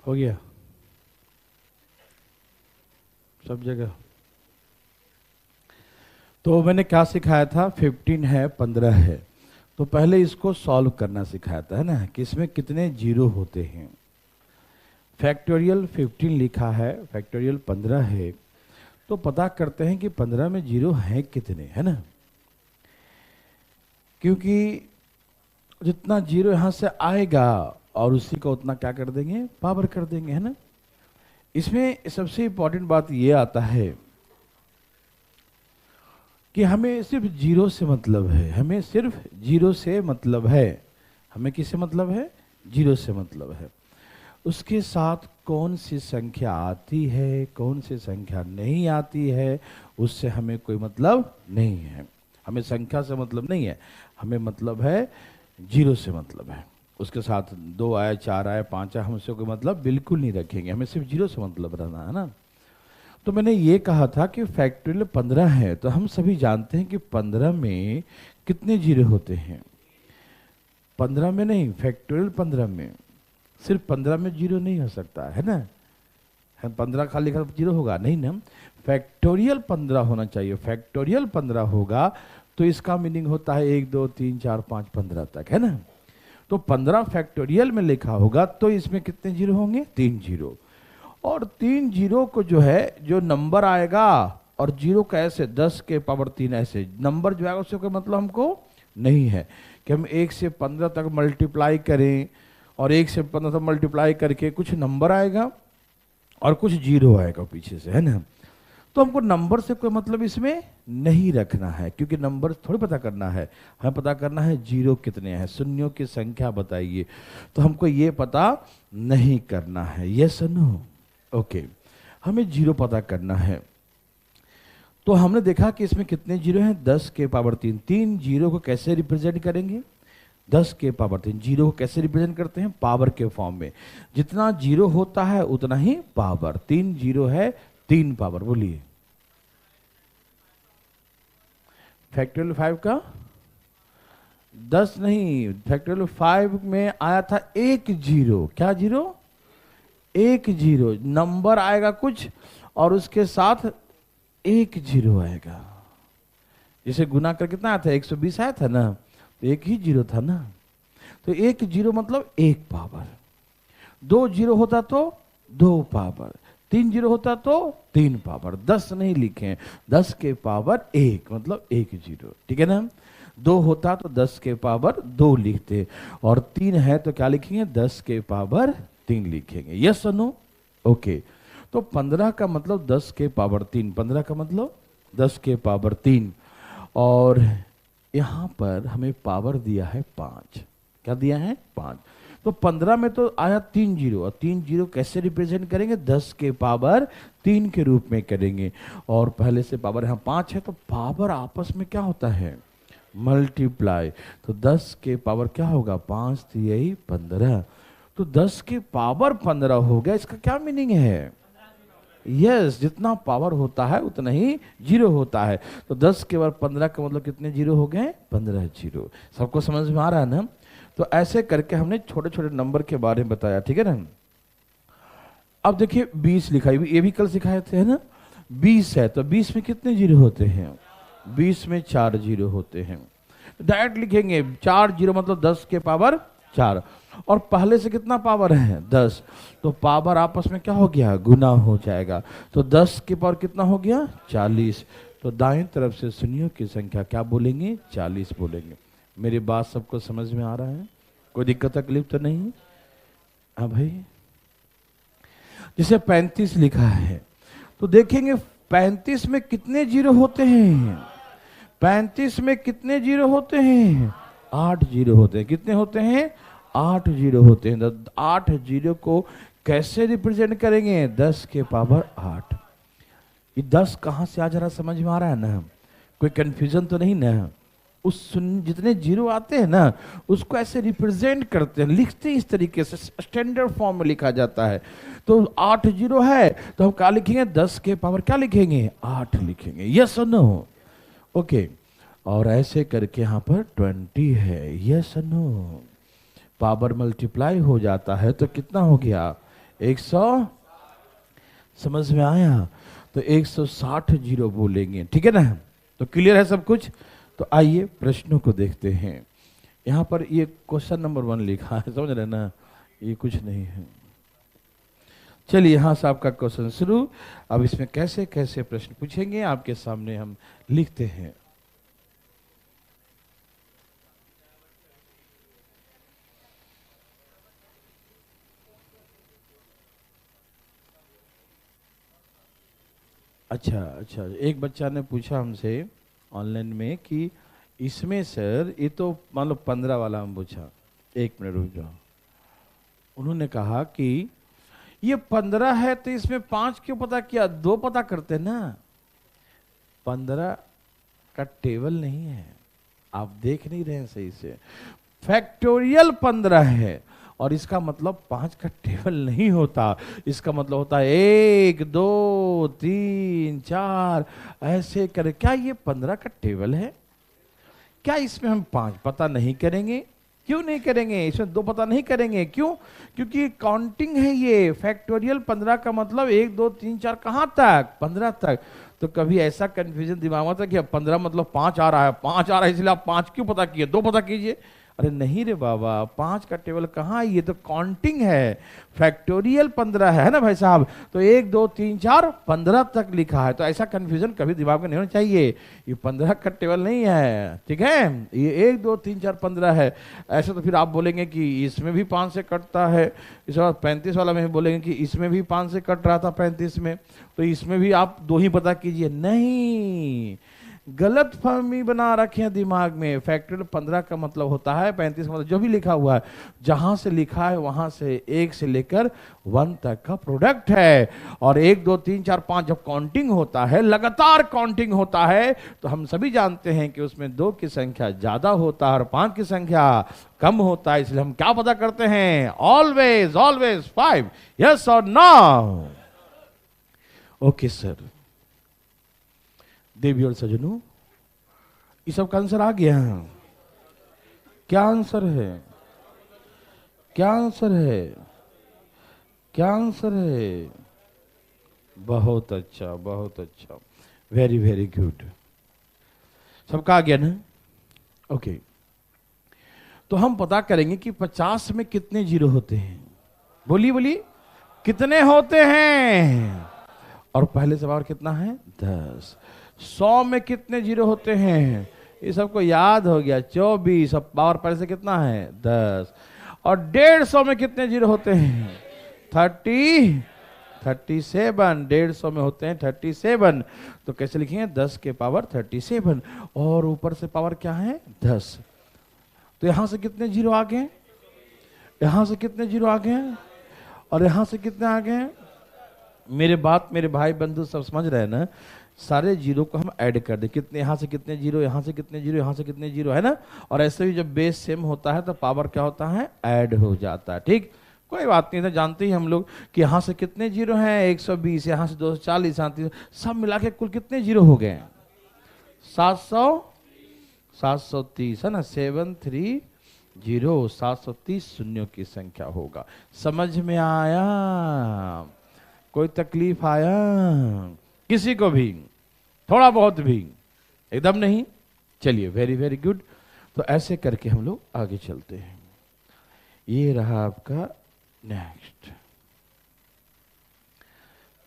हो गया सब जगह। तो मैंने क्या सिखाया था, 15 है 15 है, तो पहले इसको सॉल्व करना सिखाया था, है ना, कि इसमें कितने जीरो होते हैं। फैक्टोरियल 15 लिखा है, फैक्टोरियल 15 है, तो पता करते हैं कि 15 में जीरो हैं कितने, है ना। क्योंकि जितना जीरो यहां से आएगा और उसी का उतना क्या कर देंगे, पावर कर देंगे, है ना। इसमें सबसे इंपॉर्टेंट बात ये आता है कि हमें सिर्फ जीरो से मतलब है, हमें सिर्फ जीरो से मतलब है। हमें किससे मतलब है, जीरो से मतलब है। उसके साथ कौन सी संख्या आती है, कौन सी संख्या नहीं आती है, उससे हमें कोई मतलब नहीं है। हमें संख्या से मतलब नहीं है, हमें मतलब है जीरो से मतलब है। उसके साथ 2 आए, 4 आए, 5 आए, हमसे कोई मतलब बिल्कुल नहीं रखेंगे, हमें सिर्फ जीरो से मतलब रहना है ना। तो मैंने ये कहा था कि फैक्टोरियल 15 है, तो हम सभी जानते हैं कि 15 में कितने जीरो होते हैं। 15 में नहीं, फैक्टोरियल 15 में, सिर्फ 15 में जीरो नहीं हो सकता है ना। 15 खाली खाली जीरो होगा नहीं ना, फैक्टोरियल 15 होना चाहिए। फैक्टोरियल 15 होगा तो इसका मीनिंग होता है 1 2 3 4 5 15 तक, है ना। तो 15 फैक्टोरियल में लिखा होगा तो इसमें कितने जीरो होंगे, 3 जीरो। और 3 जीरो को जो है, जो नंबर आएगा, और जीरो का ऐसे 10 के पावर 3 ऐसे नंबर जो आएगा उससे कोई मतलब हमको नहीं है कि हम 1 से 15 तक मल्टीप्लाई करें और 1 से 15 तक मल्टीप्लाई करके कुछ नंबर आएगा और कुछ जीरो आएगा पीछे से, है ना। तो हमको नंबर से कोई मतलब इसमें नहीं रखना है, क्योंकि नंबर थोड़ी पता करना है, हमें पता करना है जीरो कितने हैं, शून्यों की संख्या बताइए। तो हमको ये पता नहीं करना है, यस और नो, ओके। हमें जीरो पता करना है। तो हमने देखा कि इसमें कितने जीरो हैं, 10 के पावर 3। 3 जीरो को कैसे रिप्रेजेंट करेंगे, 10 के पावर 3। जीरो को कैसे रिप्रेजेंट करते हैं, पावर के फॉर्म में। जितना जीरो होता है उतना ही पावर। 3 जीरो है 3 पावर, बोलिए। फैक्टोरियल 5 का 10 नहीं, फैक्टोरियल 5 में आया था 1 जीरो। क्या जीरो, 1 जीरो। नंबर आएगा कुछ और उसके साथ 1 जीरो आएगा। जैसे गुना कर कितना आया था, 120 आया था ना, तो 1 ही जीरो था ना। तो 1 जीरो मतलब 1 पावर। 2 जीरो होता तो 2 पावर। 3 जीरो होता तो 3 पावर। 10 नहीं लिखे, 10 के पावर 1 मतलब 1 जीरो, ठीक है ना। 2 होता तो 10 के पावर 2 लिखते, और 3 है तो क्या लिखेंगे, 10 के पावर 3 लिखेंगे, यस और नो, ओके। तो 15 का मतलब 10 के पावर 3, 15 का मतलब 10 के पावर 3। और यहां पर हमें पावर दिया है 5। क्या दिया है, 5। तो 15 में तो आया 3 जीरो, और 3 जीरो कैसे रिप्रेजेंट करेंगे, 10 के पावर 3 के रूप में करेंगे। और पहले से पावर यहाँ 5 है, तो पावर आपस में क्या होता है, मल्टीप्लाई। तो 10 के पावर क्या होगा, 5 3 15। तो 10 के पावर 15 हो गया। इसका क्या मीनिंग है, यस, जितना पावर होता है उतना ही जीरो होता है। तो 10 के बाद 15 का मतलब कितने जीरो हो गए, 15 जीरो। सबको समझ में आ रहा है ना। तो ऐसे करके हमने छोटे छोटे नंबर के बारे में बताया, ठीक है ना। अब देखिए 20 लिखा है, ये भी कल सिखाए थे, है ना। 20 है तो 20 में कितने जीरो होते हैं, 20 में 4 जीरो होते हैं। डायरेक्ट लिखेंगे 4 जीरो मतलब 10 के पावर 4, और पहले से कितना पावर है, 10। तो पावर आपस में क्या हो गया, गुना हो जाएगा। तो 10 के पावर कितना हो गया, 40। तो दाएं तरफ से शून्यों की संख्या क्या बोलेंगे, 40 बोलेंगे। मेरी बात सबको समझ में आ रहा है, कोई दिक्कत तकलीफ तो नहीं। हाँ भाई, जैसे 35 लिखा है, तो देखेंगे 35 में कितने जीरो होते हैं, 35 में कितने जीरो होते हैं, 8 जीरो होते हैं। कितने होते हैं, 8 जीरो होते हैं। तो 8 जीरो को कैसे रिप्रेजेंट करेंगे, 10 के पावर 8। ये 10 कहां से आ जा रहा, समझ में आ रहा है ना, कोई कंफ्यूजन तो नहीं ना। जितने जीरो आते हैं ना, उसको ऐसे रिप्रेजेंट करते हैं, लिखते हैं इस तरीके से, स्टैंडर्ड फॉर्म में लिखा जाता है। तो 8 जीरो है तो हम क्या लिखेंगे, 10 के पावर क्या लिखेंगे, 8 लिखेंगे, यस और नो, ओके। और ऐसे करके यहाँ पर 20 है, यस और नो। पावर मल्टीप्लाई हो जाता है तो कितना हो गया, 100, समझ में आया? तो 160 जीरो बोलेंगे, ठीक है ना? तो क्लियर है सब कुछ? तो आइए प्रश्नों को देखते हैं। यहाँ पर ये क्वेश्चन नंबर 1 लिखा है, समझ रहे ना? ये कुछ नहीं है। चलिए यहाँ से आपका क्वेश्चन शुरू। अब इसमें कैसे कैसे प्रश्न पूछेंगे आपके सामने हम लिखते हैं। अच्छा अच्छा, एक बच्चा ने पूछा हमसे ऑनलाइन में कि इसमें सर ये तो मान लो 15 वाला हम पूछा। 1 मिनट रुक जाओ। उन्होंने कहा कि ये 15 है तो इसमें 5 क्यों पता किया? 2 पता करते ना। 15 का टेबल नहीं है, आप देख नहीं रहे हैं सही से। फैक्टोरियल 15 है और इसका मतलब 5 का टेबल नहीं होता। इसका मतलब होता है 1 2 3 4 ऐसे करे। क्या ये 15 का टेबल है? क्या इसमें हम 5 पता नहीं करेंगे? क्यों नहीं करेंगे? इसमें 2 पता नहीं करेंगे, क्यों? क्योंकि काउंटिंग है ये। फैक्टोरियल 15 का मतलब 1 2 3 4 कहां तक? 15 तक। तो कभी ऐसा कंफ्यूजन दिमाग में आता कि अब 15 मतलब 5 आ रहा है, 5 आ रहा है इसलिए आप 5 क्यों पता किए? 2 पता कीजिए। अरे नहीं रे बाबा, 5 का टेबल कहाँ? ये तो काउंटिंग है। फैक्टोरियल 15 है ना भाई साहब? तो 1 2 3 4 15 तक लिखा है। तो ऐसा कंफ्यूजन कभी दिमाग में नहीं होना चाहिए। ये 15 का टेबल नहीं है, ठीक है? ये 1 2 3 4 15 है। ऐसा तो फिर आप बोलेंगे कि इसमें भी 5 से कटता है। इस बार 35 वाला में भी बोलेंगे कि इसमें भी 5 से कट रहा था 35 में, तो इसमें भी आप 2 ही पता कीजिए। नहीं, गलत फहमी बना रखे हैं दिमाग में। फैक्टोरियल 15 का मतलब होता है 35 का मतलब जो भी लिखा हुआ है, जहां से लिखा है वहां से 1 से लेकर 1 तक का प्रोडक्ट है। और 1 2 3 4 5 जब काउंटिंग होता है, लगातार काउंटिंग होता है, तो हम सभी जानते हैं कि उसमें 2 की संख्या ज्यादा होता है और 5 की संख्या कम होता है। इसलिए हम क्या पता करते हैं? Always always 5। यस और नो? Okay sir. देवी और सजनों, ये सब का आंसर आ गया। क्या आंसर है? क्या आंसर है? क्या आंसर है? बहुत अच्छा, बहुत अच्छा, वेरी वेरी गुड। सबका आ गया ना? ओके। तो हम पता करेंगे कि 50 में कितने जीरो होते हैं। बोलिए बोलिए, कितने होते हैं? और पहले सवाल कितना है? 10। 100 में कितने जीरो होते हैं? ये सबको याद हो गया, 24। अब पावर पहले से कितना है? 10। और 150 में कितने जीरो होते हैं? 37। 150 में होते हैं 37। तो कैसे लिखेंगे? 10 के पावर 37 और ऊपर से पावर क्या है? 10। तो यहां से कितने जीरो आ गए? यहां से कितने जीरो आ गए? और यहां से कितने आ गए? मेरे बात मेरे भाई बंधु सब समझ रहे हैं ना? सारे जीरो को हम ऐड कर दे। कितने यहां से कितने जीरो, यहां से कितने जीरो, यहां से कितने जीरो, है ना? और ऐसे भी जब बेस सेम होता है तो पावर क्या होता है? ऐड हो जाता है। ठीक, कोई बात नहीं। तो जानते ही हम लोग कि यहां से कितने जीरो हैं? 120। यहां से 240, यहाँ 300, सब मिला के कुल कितने जीरो हो गए? 730 है ना? 730, 730 शून्यों की संख्या होगा। समझ में आया? कोई तकलीफ आया किसी को भी? थोड़ा बहुत भी? एकदम नहीं? चलिए, वेरी वेरी गुड। तो ऐसे करके हम लोग आगे चलते हैं। ये रहा आपका नेक्स्ट।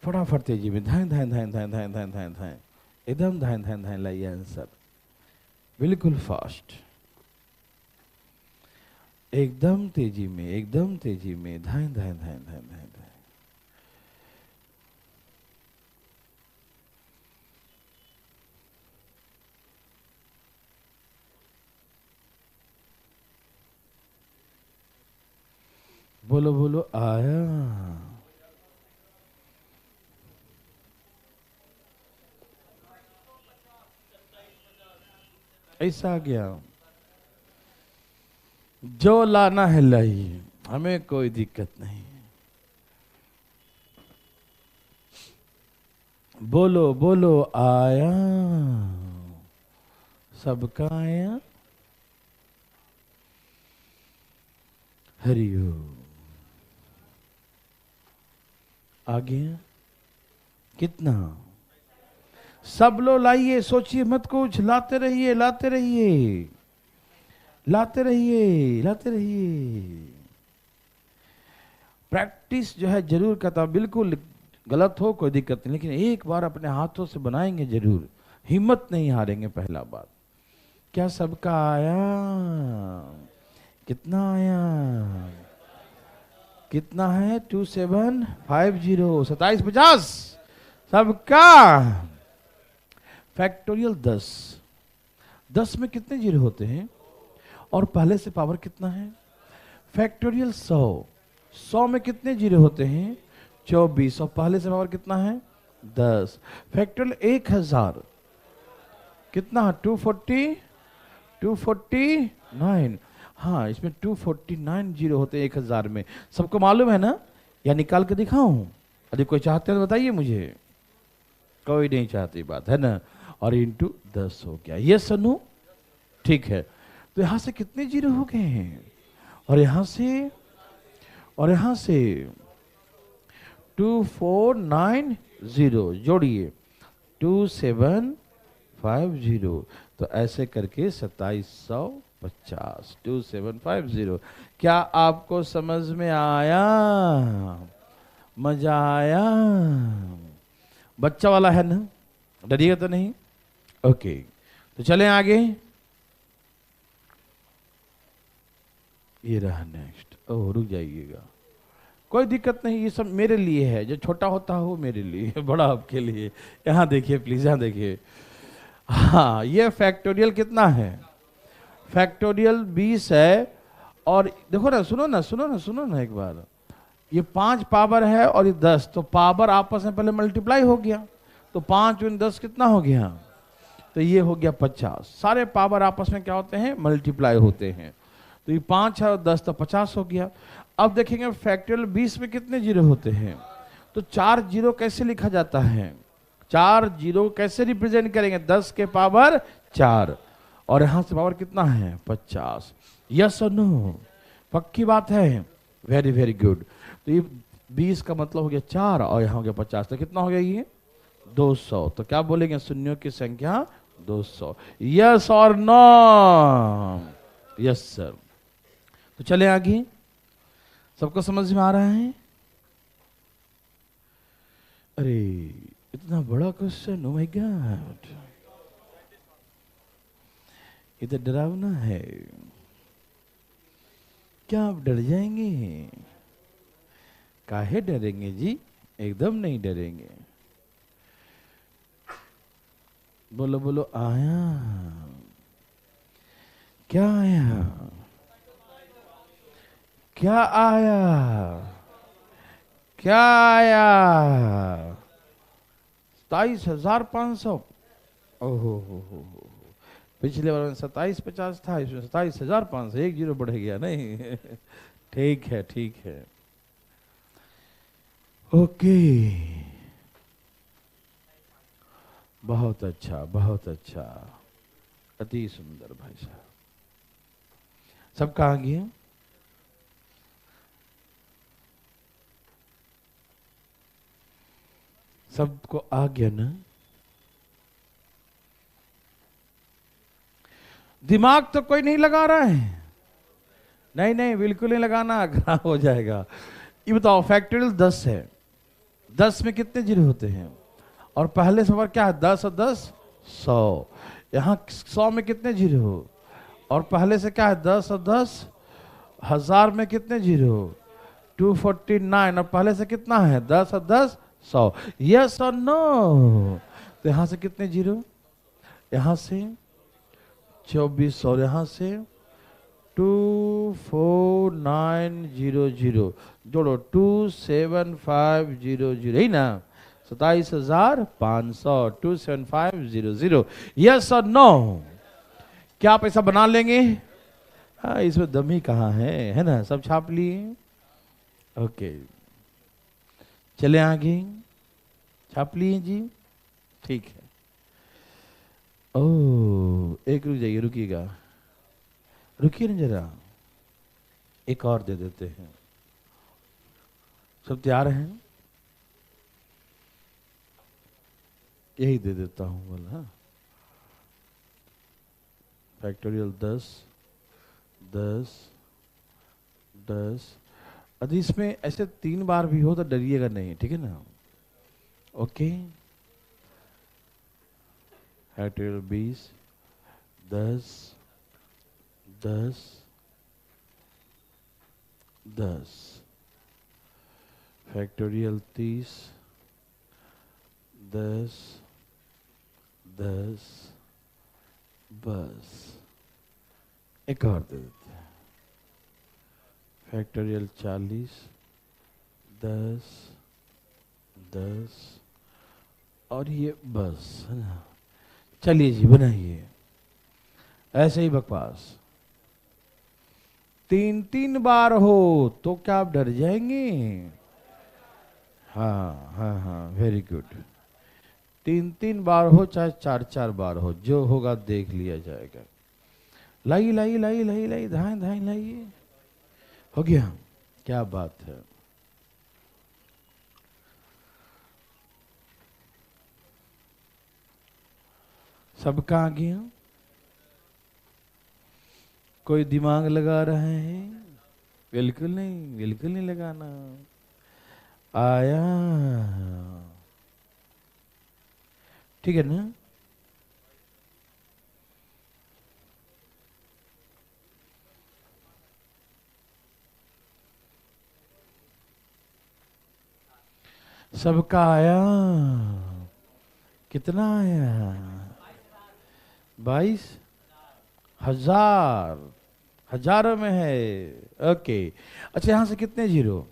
फटाफट तेजी में धाए धाए धाए धाए धाए धाए धाए धाए, एकदम धाए धाए धाए लाइए आंसर, बिल्कुल फास्ट, एकदम तेजी में, एकदम तेजी में धाए धाए धाए धाए धाए धाए। बोलो बोलो, आया? ऐसा आ गया? जो लाना है लाइए, हमें कोई दिक्कत नहीं। बोलो बोलो, आया? सबका आया? हरिओम। आगे कितना? सब लोग लाइए, सोचिए मत कुछ, लाते रहिए लाते रहिए लाते रहिए लाते रहिए। प्रैक्टिस जो है जरूर करता, बिल्कुल गलत हो कोई दिक्कत नहीं, लेकिन एक बार अपने हाथों से बनाएंगे जरूर, हिम्मत नहीं हारेंगे। पहला बात, क्या सबका आया? कितना आया? कितना है? 2750, 2750 सबका। फैक्टोरियल 10, 10 में कितने जीरो होते हैं और पहले से पावर कितना है? फैक्टोरियल 100, 100 में कितने जीरो होते हैं? 24, और पहले से पावर कितना है? 10। फैक्टोरियल 1000 कितना है? 240, 249। हाँ, इसमें 249 जीरो होते हैं 1000 में। सबको मालूम है ना? या निकाल के दिखाऊं? यदि कोई चाहते हैं तो बताइए मुझे। कोई नहीं चाहती, बात है ना? और इंटू 10 हो गया, ये सनु ठीक है। तो यहां से कितने जीरो हो गए हैं? और यहां से 2490 जोड़िए, 2750। तो ऐसे करके 2750, 2750। क्या आपको समझ में आया? मजा आया? बच्चा वाला है ना, डरिएगा तो नहीं? ओके, तो चलें आगे। ये रहा नेक्स्ट। ओह, रुक जाइएगा, कोई दिक्कत नहीं, ये सब मेरे लिए है। जो छोटा होता है वो मेरे लिए, बड़ा आपके लिए। यहाँ देखिए प्लीज, यहाँ देखिए। हाँ, ये फैक्टोरियल कितना है? फैक्टोरियल 20 है। और देखो ना, सुनो ना सुनो ना सुनो ना एक बार, ये 5 पावर है और ये 10, तो पावर आपस में पहले मल्टीप्लाई हो गया, तो 5 और 10 कितना हो गया? तो ये हो गया 50। सारे पावर आपस में क्या होते हैं? मल्टीप्लाई होते हैं। तो ये 5 है और 10, तो 50 हो गया। अब देखेंगे फैक्टोरियल 20 में कितने जीरो होते हैं? तो 4 जीरो कैसे लिखा जाता है? 4 जीरो कैसे रिप्रेजेंट करेंगे? 10 के पावर 4, और यहां से पावर कितना है? 50। यस और नो? पक्की बात है? Very very good. तो ये 20 का मतलब हो गया 4, और यहां हो गया 50, तो कितना हो गया ये? 200। तो क्या बोलेंगे? शून्यों की संख्या 200। यस और नो? Yes sir. तो चले आगे, सबको समझ में आ रहा है? अरे इतना बड़ा क्वेश्चन, ओ माय गॉड, ये तो डरावना है। क्या आप डर जाएंगे? काहे डरेंगे जी? एकदम नहीं डरेंगे। बोलो बोलो, आया? क्या आया? क्या आया? क्या आया? 27,500। ओहो हो। पिछले बार में 2750 था, इसमें 27,500, 1 जीरो बढ़ गया नहीं? ठीक है ठीक है, ओके। बहुत अच्छा बहुत अच्छा, अति सुंदर भाई साहब। सब कहाँ गए? सबको आ गया ना? दिमाग तो कोई नहीं लगा रहा है? नहीं नहीं, बिल्कुल नहीं लगाना, खराब हो जाएगा। ये बताओ, फैक्टोरियल 10 है, 10 में कितने जीरो होते हैं? और पहले सवाल क्या है? 10 और 10 100। यहाँ 100 में कितने जीरो हो? और पहले से क्या है? 10 और 10 1000 में कितने जीरो? 249। और पहले से कितना है? 10 और 10 100। यस और नो? तो यहाँ से कितने जीरो? यहाँ से 24, और यहाँ से 24900 जोड़ो, 27500 ही ना? 27,500, 27500। यस और नो? क्या आप ऐसा बना लेंगे? हाँ, इसमें दम ही कहाँ है ना? सब छाप लिए? ओके, चले आगे। छाप लिए जी? ठीक है। ओह, एक रुक जाइए, रुकिएगा, रुकिए ना जरा, एक और दे देते हैं। सब तैयार हैं? यही दे देता हूँ बोला। फैक्टोरियल 10 10 10। यदि इसमें ऐसे 3 बार भी हो तो डरिएगा नहीं, ठीक है ना। ओके। फैक्टोरियल 20 10 10 10। फैक्टोरियल 30 10 10। बस एक और दे देते हैं। फैक्टोरियल 40 10 10 और ये बस है ना। चलिए जी बनाइए ऐसे ही बकवास। 3 बार हो तो क्या आप डर जाएंगे? हाँ हाँ हाँ, वेरी गुड। 3 बार हो चाहे 4 बार हो, जो होगा देख लिया जाएगा। लाइए लाइए लाइए लाइए लाइए, धाएं धाएं लाइए। हो गया, क्या बात है। सबका आ गया? कोई दिमाग लगा रहा है? बिल्कुल नहीं, बिल्कुल नहीं लगाना। आया, ठीक है ना। सबका आया? कितना आया? 22,000। हजारों में है। ओके। अच्छा, यहां से कितने जीरो?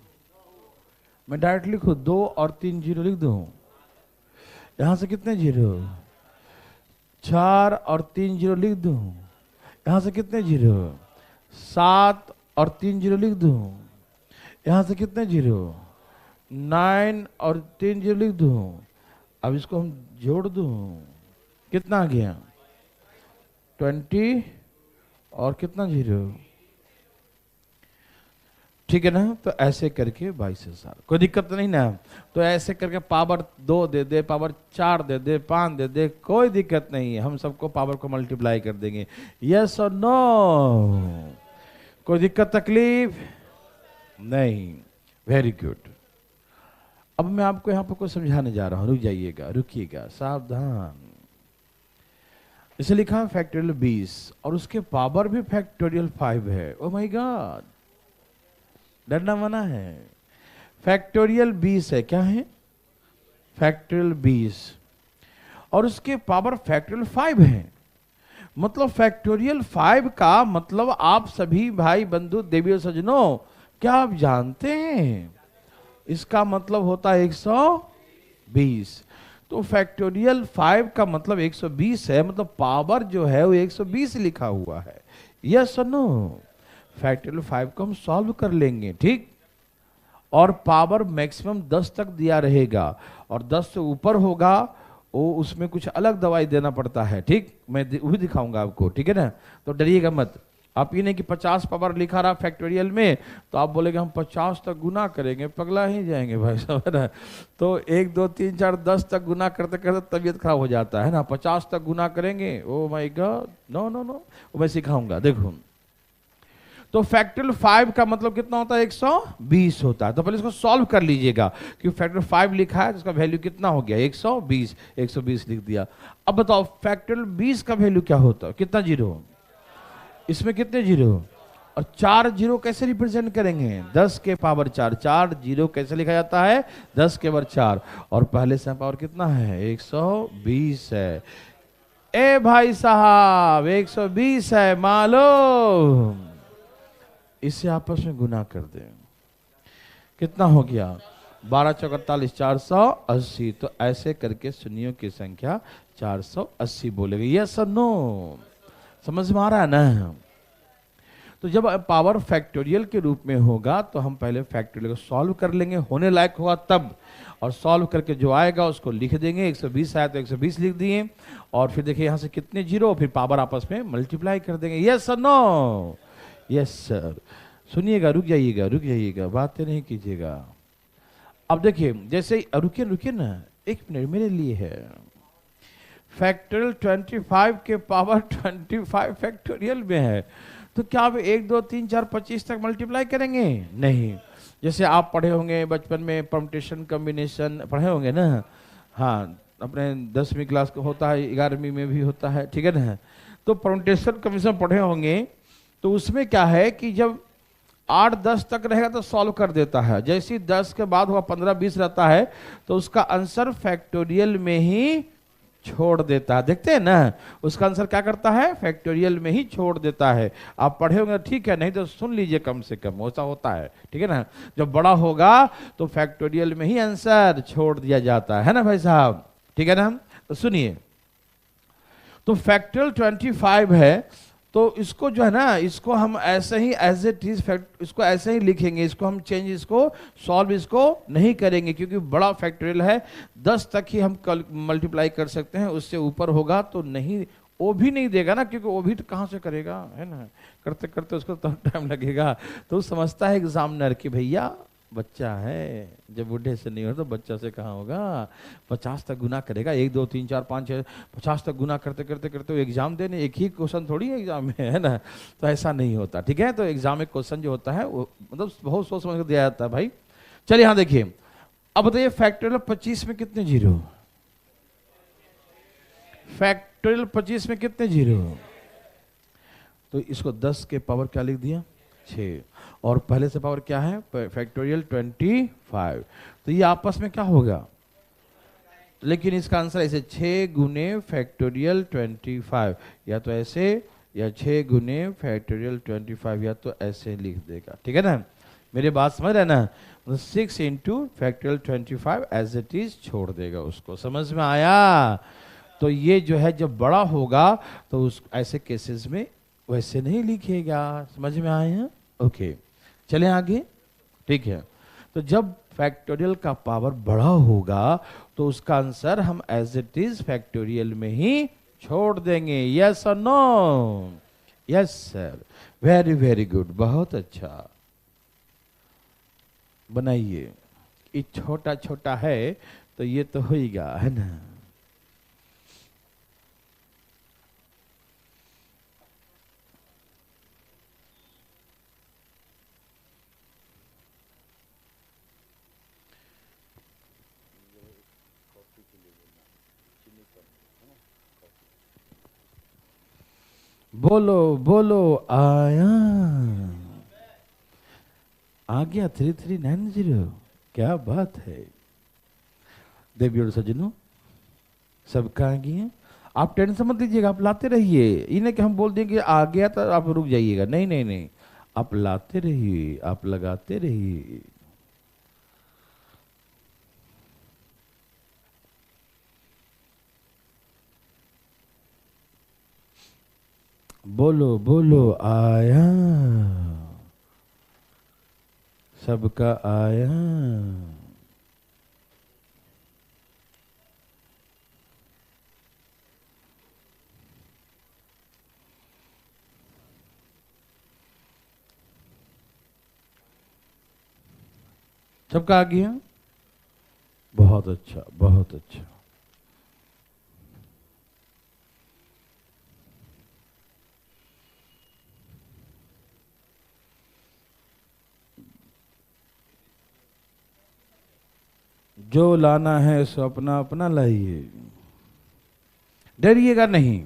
मैं डायरेक्ट लिखूं 2 और 3 जीरो लिख दूं। यहां से कितने जीरो? 4 और 3 जीरो लिख दूं। यहां से कितने जीरो? 7 और 3 जीरो लिख दूं। यहां से कितने जीरो? 9 और 3 जीरो लिख दूं। अब इसको हम जोड़ दूं, कितना आ गया? 20 और कितना जीरो? ठीक है ना। तो ऐसे करके 22,000, कोई दिक्कत नहीं ना। तो ऐसे करके पावर 2 दे दे, पावर 4 दे दे, 5 दे दे, कोई दिक्कत नहीं है। हम सबको पावर को मल्टीप्लाई कर देंगे। यस और नो? कोई दिक्कत तकलीफ नहीं। Very good. अब मैं आपको यहां पर कुछ समझाने जा रहा हूं, रुक जाइएगा, रुकिएगा, सावधान। इसे लिखा है फैक्टोरियल 20 और उसके पावर भी फैक्टोरियल 5 है। ओ माय गॉड, डरना मना है। फैक्टोरियल 20 है, क्या है? फैक्टोरियल 20 और उसके पावर फैक्टोरियल 5 है। मतलब फैक्टोरियल 5 का मतलब आप सभी भाई बंधु देवियों सज्जनों, क्या आप जानते हैं? इसका मतलब होता है 120। तो फैक्टोरियल 5 का मतलब 120 है, मतलब पावर जो है वो 120 लिखा हुआ है। यस और नो? फैक्टोरियल 5 को हम सॉल्व कर लेंगे, ठीक। और पावर मैक्सिमम 10 तक दिया रहेगा और 10 से ऊपर होगा वो उसमें कुछ अलग दवाई देना पड़ता है, ठीक। मैं वो भी दिखाऊंगा आपको, ठीक है ना। तो डरिएगा मत। आप ये नहीं कि 50 पावर लिखा रहा फैक्टोरियल में तो आप बोलेगे हम 50 तक गुना करेंगे, पगला ही जाएंगे भाई साहब, है ना। तो 1 2 3 4 10 तक गुना करते करते तबीयत खराब हो जाता है ना। 50 तक गुना करेंगे, oh my god, no no no, वो मैं सिखाऊंगा, देखो। तो फैक्टोरियल 5 का मतलब कितना होता है? 120 होता है। तो पहले इसको सॉल्व कर लीजिएगा कि फैक्टोरियल 5 लिखा है तो इसका वैल्यू कितना हो गया? 120। 120 लिख दिया। अब बताओ फैक्टोरियल 20 का वैल्यू क्या होता है? कितना जीरो? इसमें कितने जीरो? और 4 जीरो कैसे रिप्रेजेंट करेंगे? 10 के पावर 4। 4 जीरो कैसे लिखा जाता है? 10 के पावर 4। और पहले से पावर कितना है? 120 है। ए भाई साहब 120 है, मालूम। इससे आपस में गुना कर दें, कितना हो गया? 12 चौक 48, 480। तो ऐसे करके शून्यों की संख्या 480 बोलेगा। यस और नो? समझ में आ रहा है ना। तो जब पावर फैक्टोरियल के रूप में होगा तो हम पहले फैक्टोरियल को सॉल्व कर लेंगे, होने लायक होगा तब, और सॉल्व करके जो आएगा उसको लिख देंगे। 120 आया तो 120 लिख दिए और फिर देखिए यहां से कितने जीरो, फिर पावर आपस में मल्टीप्लाई कर देंगे। यस और नो? Yes sir. सुनिएगा, रुक जाइएगा, रुक जाइएगा, बातें नहीं कीजिएगा। अब देखिए, जैसे रुकिए रुकिए ना, 1 मिनट मेरे लिए है। फैक्टोरियल 25 के पावर 25 फैक्टोरियल में है, तो क्या आप 1 2 3 4 25 तक मल्टीप्लाई करेंगे? नहीं। जैसे आप पढ़े होंगे बचपन में परम्यूटेशन कॉम्बिनेशन पढ़े होंगे ना, हाँ अपने 10वीं क्लास का होता है, 11वीं में भी होता है, ठीक है ना। तो परम्यूटेशन कॉम्बिनेशन पढ़े होंगे, तो उसमें क्या है कि जब 8 10 तक रहेगा तो सॉल्व कर देता है, जैसे ही 10 के बाद हुआ 15 20 रहता है तो उसका आंसर फैक्टोरियल में ही छोड़ देता है। देखते हैं ना, उसका आंसर क्या करता है? फैक्टोरियल में ही छोड़ देता है। आप पढ़े होंगे ठीक है, नहीं तो सुन लीजिए कम से कम, ऐसा होता है, ठीक है ना। जब बड़ा होगा तो फैक्टोरियल में ही आंसर छोड़ दिया जाता है ना भाई साहब, ठीक है ना। तो सुनिए, तो फैक्टोरियल 25 है, तो इसको जो है ना, इसको हम ऐसे ही एज इट इज इसको ऐसे ही लिखेंगे, इसको हम चेंज, इसको सॉल्व इसको नहीं करेंगे, क्योंकि बड़ा फैक्टोरियल है, 10 तक ही हम मल्टीप्लाई कर सकते हैं, उससे ऊपर होगा तो नहीं, वो भी नहीं देगा ना, क्योंकि वो भी तो कहाँ से करेगा, है ना, करते करते उसको तो टाइम लगेगा। तो समझता है एग्जामिनर कि भैया बच्चा है, जब बूढ़े से नहीं हो तो बच्चा से कहाँ होगा, 50 तक गुना करेगा, 1 2 3 4 5 6 50 तक गुना करते करते करते एग्जाम देने, एक ही क्वेश्चन थोड़ी है एग्जाम में, है ना। तो ऐसा नहीं होता, ठीक है। तो एग्जाम में क्वेश्चन जो होता है वो मतलब बहुत सोच समझ कर दिया जाता है भाई। चलिए यहाँ देखिए, अब बताइए फैक्टोरियल 25 में कितने जीरो? फैक्टोरियल 25 में कितने जीरो? तो इसको 10 के पावर क्या लिख दिया? 6, और पहले से पावर क्या है? फैक्टोरियल 25। तो ये आपस में क्या होगा? लेकिन इसका आंसर ऐसे 6 गुने फैक्टोरियल 25, या तो ऐसे, या 6 गुने फैक्टोरियल 25, या तो ऐसे लिख देगा, ठीक है ना। मेरी बात समझ रहे ना? 6 into factorial 25 as it is छोड़ देगा उसको। समझ में आया? तो ये जो है जब बड़ा होगा तो उस ऐसे केसेस में वैसे नहीं लिखेगा। समझ में आया? ओके, चलें आगे, ठीक है। तो जब फैक्टोरियल का पावर बड़ा होगा तो उसका आंसर हम एज इट इज फैक्टोरियल में ही छोड़ देंगे। यस और no? Yes sir, very very good, बहुत अच्छा बनाइए। ये छोटा छोटा है तो ये तो होगा, है ना। बोलो बोलो, आया आ गया 3390। क्या बात है देवी और सज्जनों, सबका आ गया। आप टेंशन मत लीजिएगा, आप लाते रहिए। ये नहीं कि हम बोल देंगे आ गया तो आप रुक जाइएगा, नहीं नहीं नहीं, आप लाते रहिए, आप लगाते रहिए। बोलो बोलो, आया, सबका आया। सबका आ गया, बहुत अच्छा बहुत अच्छा। जो लाना है सो अपना अपना लाइए, डरिएगा नहीं,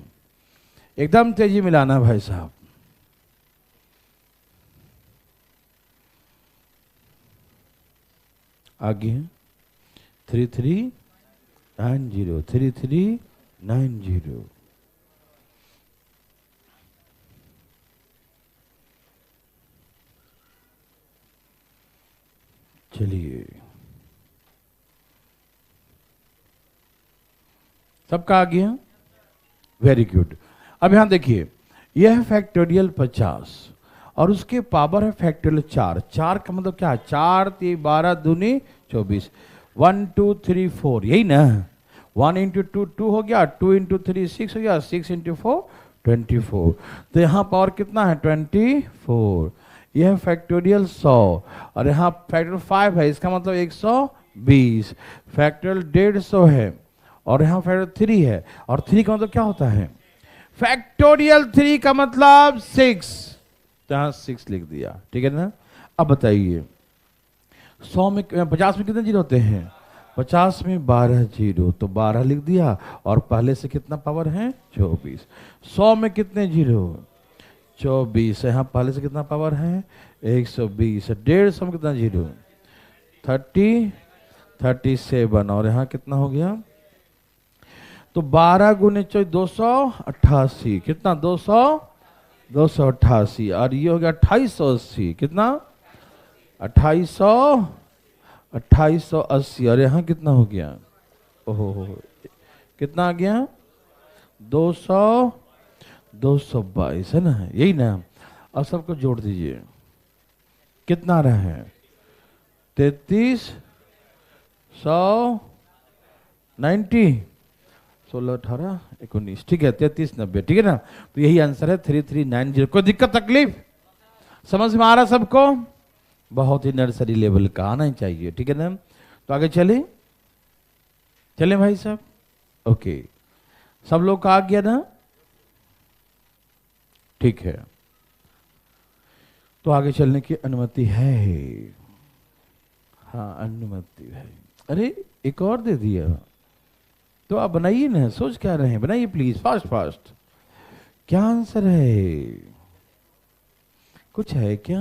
एकदम तेजी में लाना भाई साहब। आगे 3390 3390। चलिए, सबका आ गया, वेरी गुड। अब यहां देखिए, यह है फैक्टोरियल 50 और उसके पावर है फैक्टोरियल 4। 4 का मतलब क्या है? 4 3 12 दूनी 24, 1 2 3 4, यही ना। 1 इंटू 2 2 हो गया, 2 इंटू 3 6 हो गया, 6 इंटू 4 24। तो यहाँ पावर कितना है? 24। यह है फैक्टोरियल 100 और यहाँ फैक्टोरियल 5 है, इसका मतलब 120। फैक्टोरियल 150 है और यहाँ फैक्टोरियल 3 है, और 3 का मतलब क्या होता है? फैक्टोरियल 3 का मतलब 6, तो यहाँ 6 लिख दिया, ठीक है ना। अब बताइए 100 में 50 में कितने जीरो होते हैं? 50 में 12 जीरो, तो 12 लिख दिया, और पहले से कितना पावर है? 24। 100 में कितने जीरो? 24। यहाँ पहले से कितना पावर है? 120। 150 में कितना जीरो? 37। और यहाँ कितना हो गया? तो 12 गुने 288, कितना? 288, और ये हो गया 2880, कितना? 2880, और यहाँ कितना हो गया? ओहो, कितना आ गया? 222 है ना, यही ना। अब सबको जोड़ दीजिए, कितना आ रहा है? 3390, 16 18 19, ठीक है, 3390, ठीक है ना। तो यही आंसर है 3390। कोई दिक्कत तकलीफ समझ में आ रहा सबको? बहुत ही नर्सरी लेवल का आना ही चाहिए, ठीक है ना। तो आगे चले भाई साहब, ओके, सब लोग का आ गया ना, ठीक है। तो आगे चलने की अनुमति है? हाँ, अनुमति है। अरे एक और दे दिया, तो आप बनाइए ना, सोच क्या रहे हैं, बनाइए प्लीज, फास्ट फास्ट। क्या आंसर है? कुछ है क्या?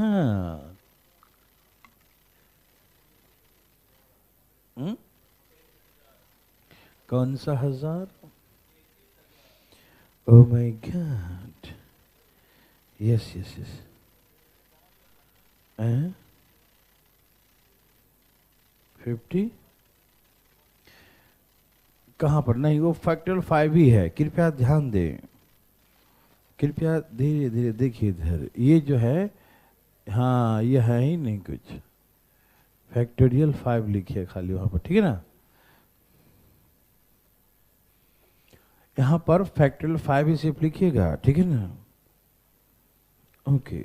कौन सा 1000? ओ my God, yes yes yes. 50 कहाँ पर? नहीं, वो फैक्टोरियल 5 ही है, कृपया ध्यान दें, कृपया धीरे धीरे देखिए इधर, ये जो है, हाँ ये है ही नहीं कुछ, फैक्टोरियल 5 लिखिए खाली वहां पर, ठीक है ना। यहाँ पर फैक्टोरियल 5 ही सिर्फ लिखिएगा, ठीक है ना, ओके।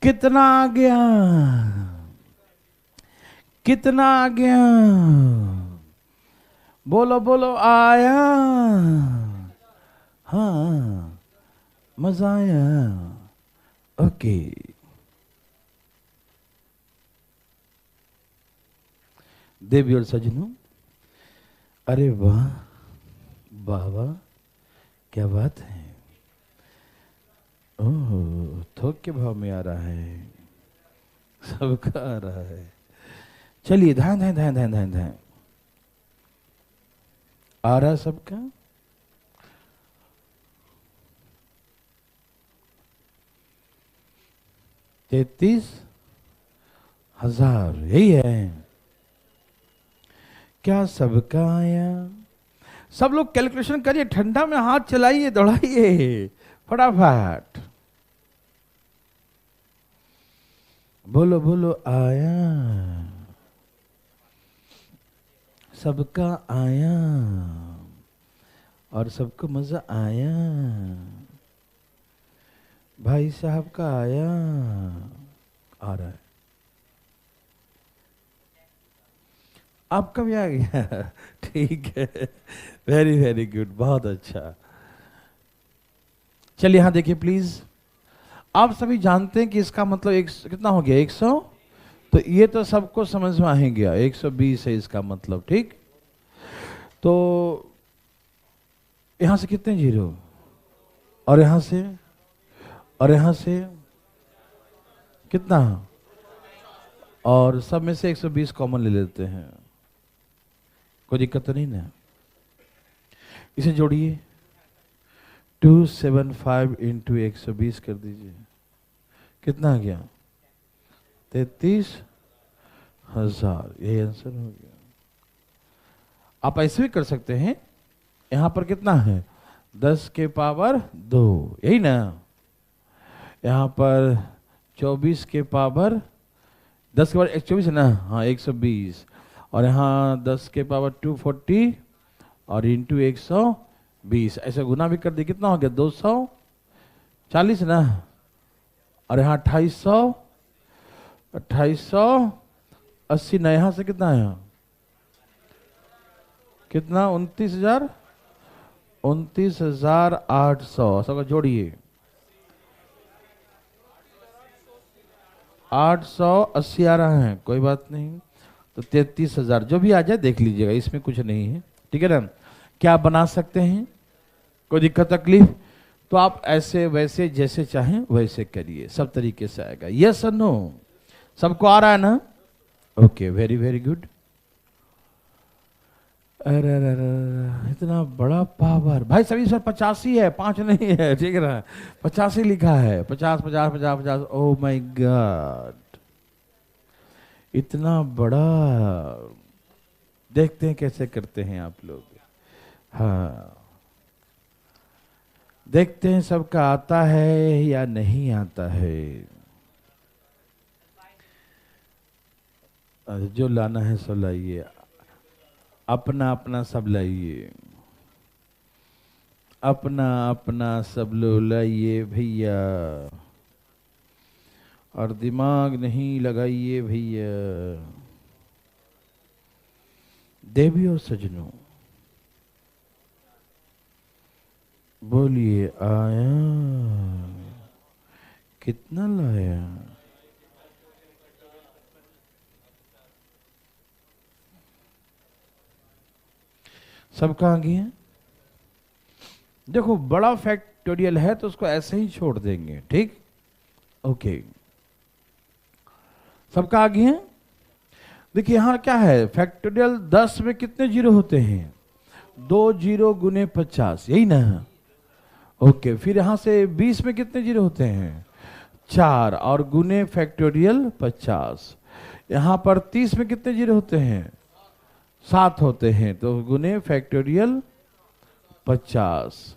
कितना आ गया? कितना आ गया? बोलो बोलो, आया? हाँ, मजा आया, ओके। देवी और सजनों, अरे वाह वाह वाह, क्या बात है। ओह, थोक के भाव में आ रहा है, सबका आ रहा है। चलिए, ध्यान ध्यान ध्यान ध्यान ध्यान ध्यान, आ रहा सबका। तैतीस हजार, यही है क्या? सबका आया? सब लोग कैलकुलेशन करिए, ठंडा में हाथ चलाइए, दौड़ाइए फटाफट, बोलो बोलो, आया? सबका आया, और सबको मजा आया, भाई साहब का आया, आ रहा है, आपका भी आ गया, ठीक है, वेरी वेरी गुड, बहुत अच्छा। चलिए यहां देखिए प्लीज, आप सभी जानते हैं कि इसका मतलब कितना हो गया? 100, तो ये तो सबको समझ में आ ही गया, 120 है इसका मतलब, ठीक। तो यहां से कितने जीरो, और यहां से, और यहां से कितना, और सब में से 120 कॉमन ले लेते हैं, कोई दिक्कत तो नहीं ना। इसे जोड़िए, 275 इंटू 120 कर दीजिए, कितना आ गया? 33,000, यही आंसर हो गया। आप ऐसे भी कर सकते हैं, यहां पर कितना है? 10 के पावर 2, यही ना। यहां पर 24 के पावर 10 के बाद 124 है ना, हाँ 120, और यहाँ 10 के पावर 240 और इंटू 120, ऐसे गुना भी कर दिए, कितना हो गया 240 ना, और यहाँ 2880 ना, यहाँ से कितना है, कितना 29,800, सबका जोड़िए 880 आ रहा है, कोई बात नहीं, तो 33,000 जो भी आ जाए देख लीजिएगा, इसमें कुछ नहीं है, ठीक है ना। क्या बना सकते हैं, कोई दिक्कत तकलीफ, तो आप ऐसे वैसे जैसे चाहें वैसे करिए, सब तरीके से आएगा। यस और नो, सबको आ रहा है ना, ओके वेरी वेरी गुड। अरे अरे अरे, इतना बड़ा पावर भाई, सभी सर 85 है, 5 नहीं है, ठीक है ना, 85 लिखा है, 50 50 50 50, ओ माय गॉड, इतना बड़ा। देखते हैं कैसे करते हैं आप लोग, हाँ देखते हैं सबका आता है या नहीं आता है। जो लाना है सो लाइए, अपना अपना सब लाइए, अपना अपना सब लो लाइए भैया, और दिमाग नहीं लगाइए भैया। देवियों सजनों बोलिए, आया कितना लाया, सब कहाँ गए हैं। देखो बड़ा फैक्टोरियल है तो उसको ऐसे ही छोड़ देंगे, ठीक, ओके, सबका आगे हैं। देखिए यहां क्या है, फैक्टोरियल 10 में कितने जीरो होते हैं, 2 जीरो गुने 50, यही ना, ओके। फिर यहां से 20 में कितने जीरो होते हैं, 4, और गुने फैक्टोरियल 50। यहां पर 30 में कितने जीरो होते हैं, 7 होते हैं, तो गुने फैक्टोरियल 50,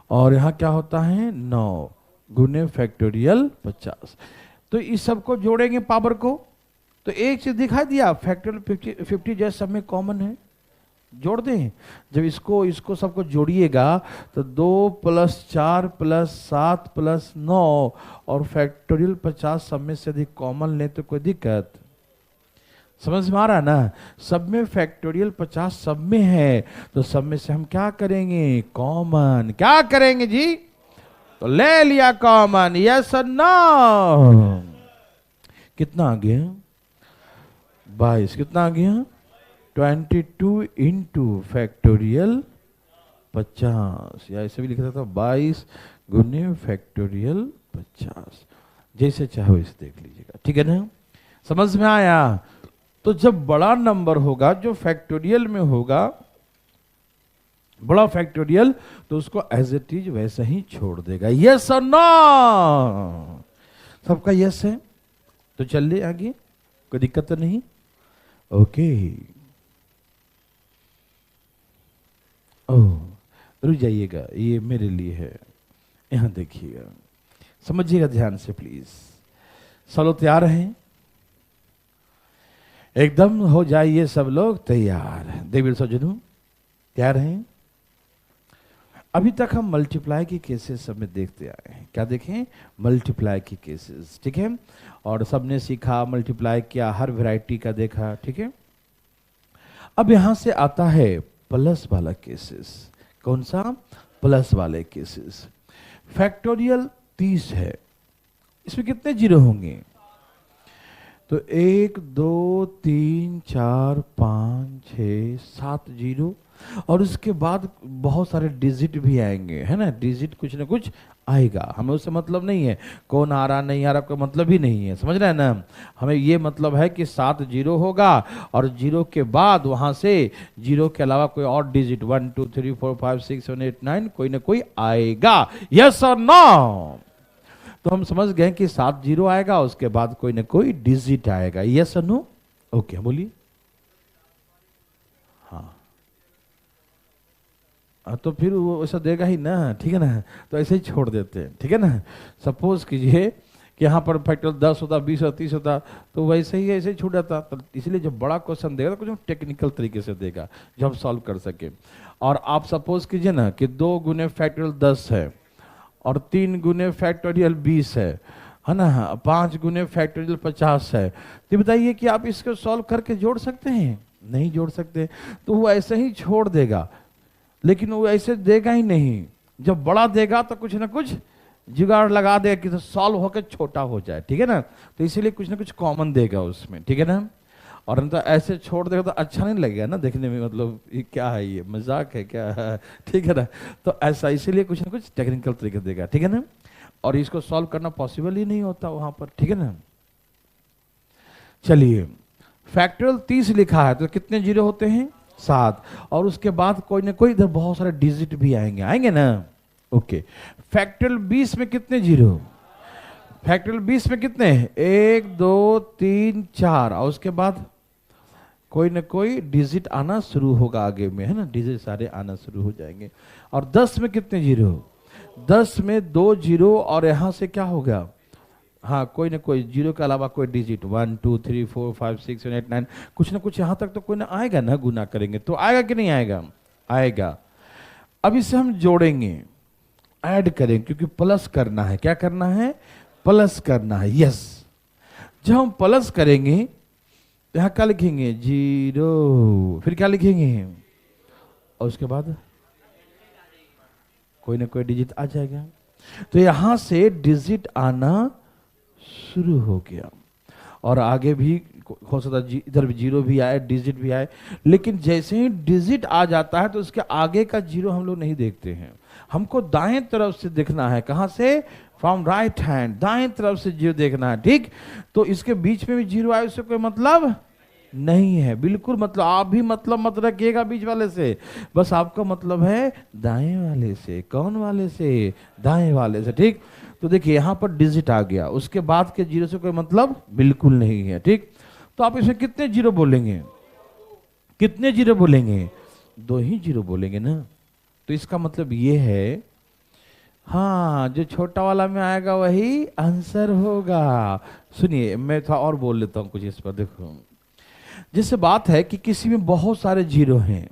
और यहां क्या होता है 9 गुने फैक्टोरियल 50। तो इस सबको जोड़ेंगे पावर को, तो एक चीज दिखाई दिया, फैक्टोरियल 50 जैसे सब में कॉमन है, जोड़ दें। जब इसको इसको सबको जोड़िएगा तो 2 + 4 + 7 + 9 और फैक्टोरियल 50 सब में से अधिक कॉमन ले तो कोई दिक्कत, समझ में आ रहा है ना। सब में फैक्टोरियल 50 सब में है, तो सब में से हम क्या करेंगे, कॉमन, क्या करेंगे जी, तो ले लिया कॉमन, यस और नो। कितना आ गया 22, कितना आ गया 22 इंटू फैक्टोरियल 50, या ऐसे भी लिख सकता 22 गुने फैक्टोरियल 50, जैसे चाहो इसे देख लीजिएगा, ठीक है ना, समझ में आया। तो जब बड़ा नंबर होगा जो फैक्टोरियल में होगा, बड़ा फैक्टोरियल, तो उसको एज इट इज वैसा ही छोड़ देगा, यस और नो, सबका यस है, तो चलिए आगे, कोई दिक्कत तो नहीं, ओके। ओह रुक जाइएगा, ये मेरे लिए है, यहां देखिएगा, समझिएगा ध्यान से प्लीज, चलो तैयार हैं, एकदम हो जाइए सब लोग तैयार, देवी सज्जनों तैयार हैं। अभी तक हम मल्टीप्लाई के केसेस सब में देखते आए हैं, क्या देखें, मल्टीप्लाई के केसेस, ठीक है, और सबने सीखा मल्टीप्लाई किया, हर वैरायटी का देखा, ठीक है। अब यहां से आता है प्लस वाला केसेस, कौन सा, प्लस वाले केसेस। फैक्टोरियल 30 है, इसमें कितने जीरो होंगे, तो 1 2 3 4 5 6 7 जीरो, और उसके बाद बहुत सारे डिजिट भी आएंगे, है ना, डिजिट कुछ ना कुछ आएगा, हमें उससे मतलब नहीं है कौन आ रहा नहीं आ रहा, कोई मतलब ही नहीं है, समझ रहे हैं ना। हमें ये मतलब है कि 7 जीरो होगा, और जीरो के बाद वहां से जीरो के अलावा कोई और डिजिट 1 2 3 4 5 6 7 8 9 कोई ना कोई आएगा, यस और नो। तो हम समझ गए कि 7 जीरो आएगा, उसके बाद कोई ना कोई डिजिट आएगा, यस और नो, ओके बोलिए। हाँ तो फिर वो ऐसा देगा ही ना, ठीक है ना, तो ऐसे ही छोड़ देते हैं, ठीक है ना। सपोज कीजिए कि यहाँ पर फैक्टोरियल 10 होता, 20 होता, 30 होता, तो वैसे ही ऐसे ही छूट जाता। तो इसलिए जब बड़ा क्वेश्चन देगा तो कुछ टेक्निकल तरीके से देगा जो हम सॉल्व कर सके। और आप सपोज कीजिए ना कि 2 गुने फैक्टोरियल 10 है और 3 गुने फैक्टोरियल 20 है ना, 5 गुने फैक्टोरियल 50 है, तो बताइए कि आप इसको सॉल्व करके जोड़ सकते हैं? नहीं जोड़ सकते। तो वो ऐसे ही छोड़ देगा, लेकिन वो ऐसे देगा ही नहीं। जब बड़ा देगा तो कुछ ना कुछ जुगाड़ लगा देगा कि तो सॉल्व होकर छोटा हो जाए, ठीक है ना। तो इसीलिए कुछ ना कुछ कॉमन देगा उसमें, ठीक है ना। और तो ऐसे छोड़ देगा तो अच्छा नहीं लगेगा ना देखने में, मतलब ये क्या है, ये मजाक है क्या है, ठीक है ना। तो ऐसा इसीलिए कुछ ना कुछ टेक्निकल तरीके देगा, ठीक है ना। और इसको सॉल्व करना पॉसिबल ही नहीं होता वहां पर, ठीक है ना। चलिए, फैक्टोरियल 30 लिखा है तो कितने जीरो होते हैं? 7। और उसके बाद कोई ना कोई इधर बहुत सारे डिजिट भी आएंगे, आएंगे ना। ओके, फैक्टोरियल 20 में कितने जीरो? फैक्टोरियल 20 में कितने? 1 2 3 4। और उसके बाद कोई ना कोई डिजिट आना शुरू होगा आगे में, है ना, डिजिट सारे आना शुरू हो जाएंगे। और 10 में कितने जीरो? 10 में 2 जीरो और यहां से क्या होगा? हाँ, कोई ना कोई जीरो के अलावा कोई डिजिट 1 2 3 4 5 6 7 8 9, कुछ ना कुछ यहां तक तो कोई ना आएगा ना, गुना करेंगे तो आएगा कि नहीं आएगा? आएगा। अब इसे हम जोड़ेंगे, ऐड करेंगे, क्योंकि प्लस करना है। क्या करना है? प्लस करना है। यस, जब हम प्लस करेंगे तो यहां क्या लिखेंगे? 0। फिर क्या लिखेंगे? और उसके बाद कोई ना कोई डिजिट आ जाएगा। तो यहां से डिजिट आना शुरू हो गया। और आगे भी हो सकता है इधर भी जीरो भी आए, डिजिट भी आए, लेकिन जैसे ही डिजिट आ जाता है तो उसके आगे का जीरो हम लोग नहीं देखते हैं। हमको दाएं तरफ से देखना है। कहां से? फ्रॉम राइट हैंड, दाएं तरफ से जीरो देखना है, ठीक। तो इसके बीच में भी जीरो आए उससे कोई मतलब नहीं है, बिल्कुल। मतलब आप भी मतलब मत रखिएगा बीच वाले से, बस आपका मतलब है दाएं वाले से। कौन वाले से? दाएं वाले से, ठीक। तो देखिए यहां पर डिजिट आ गया, उसके बाद के जीरो से कोई मतलब बिल्कुल नहीं है, ठीक। तो आप इसमें कितने जीरो बोलेंगे? कितने जीरो बोलेंगे? 2 ही जीरो बोलेंगे ना। तो इसका मतलब ये है, हाँ, जो छोटा वाला में आएगा वही आंसर होगा। सुनिए, मैं थोड़ा और बोल लेता हूं कुछ इस पर। देखो, जैसे बात है कि किसी में बहुत सारे जीरो हैं